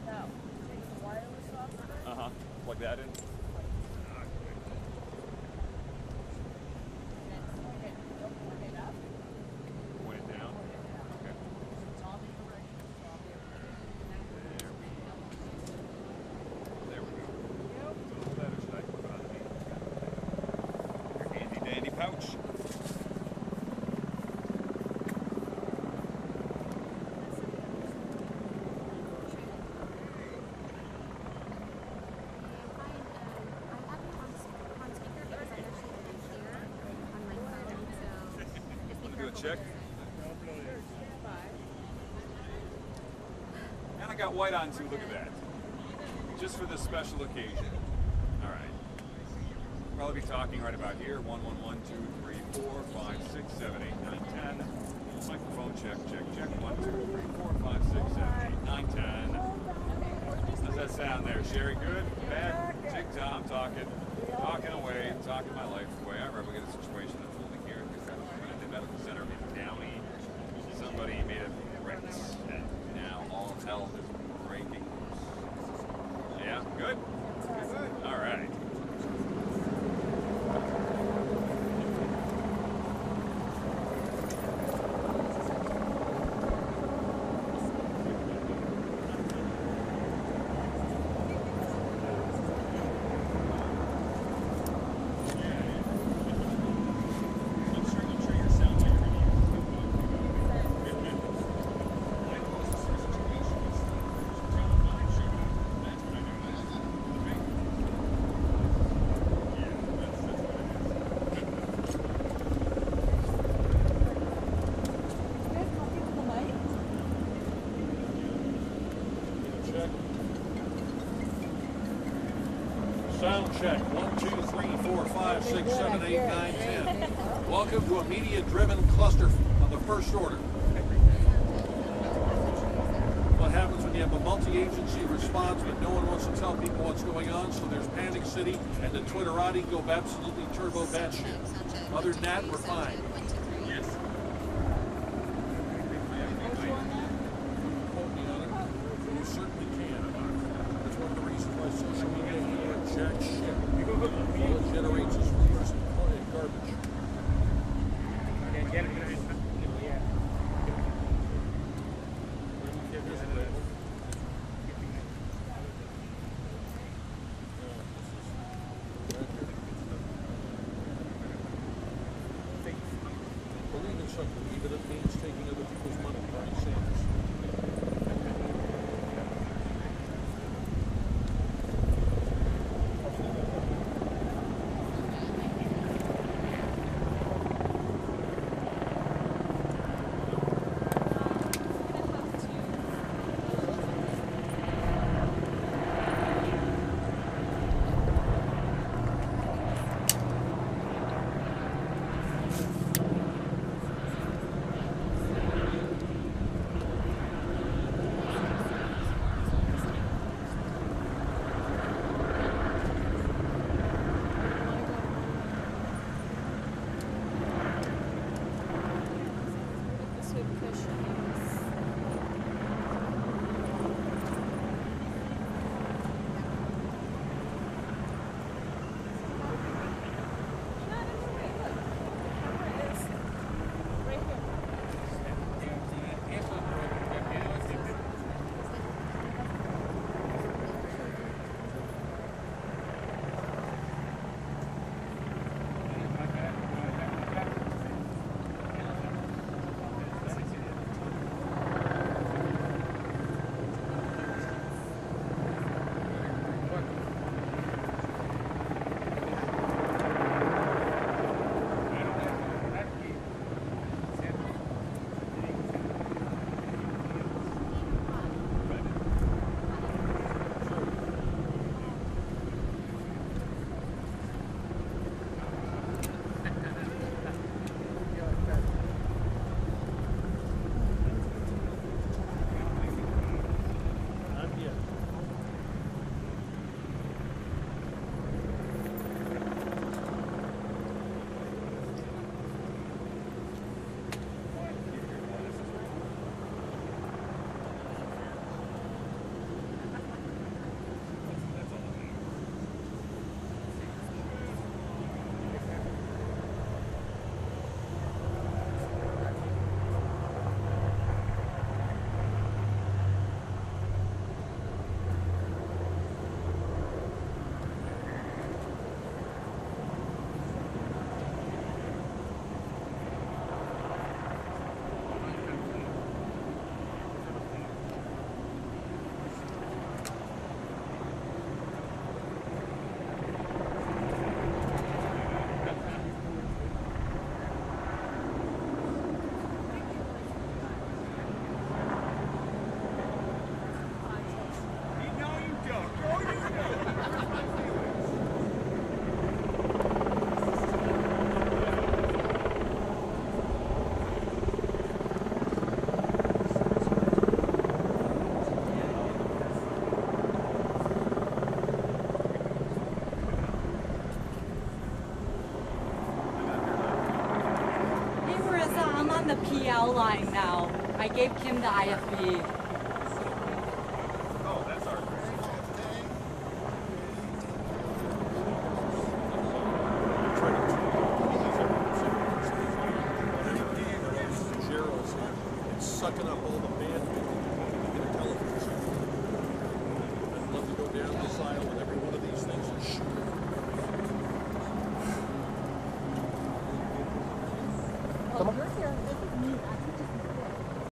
Now, take the wireless off of it. Uh-huh. Plug that in. Point it down. Okay. There we go. Little better, should I put it on me? Your handy dandy pouch. Check. And I got white on too, look at that. Just for this special occasion. All right. Probably be talking right about here. 1, 1, 1, 2, 3, 4, 5, 6, 7, 8, 9, 10. Microphone check, check, check. 1, 2, 3, 4, 5, 6, 7, 8, 9, 10. How's that sound there, Sherry? Good? Bad? Jig-Tom talking away, talking my life away. I remember we got a situation unfolding here at the Permanente Medical Center in Downey. Somebody made a threat, and now all hell is breaking loose. Yeah, good? Good. All right. Sound check. 1, 2, 3, 4, 5, 6, 7, 8, 9, 10. Welcome to a media-driven cluster of the first order. What happens when you have a multi-agency response, but no one wants to tell people what's going on, so there's Panic City, and the Twitterati go absolutely turbo batshit. Other than that, we're fine. Yes. You certainly can. That's one of the reasons why social media here jack shit. All it generates is rumors and garbage. Believe in something, even if it means taking other people's money, Bernie Sanders. Kcal line now. I gave Kim the IFB. Oh, that's our It's sucking up all the bandwidth in a television set. I'd love to go down this aisle with every one of these things and shoot. Oh, you're here. This is me. I can just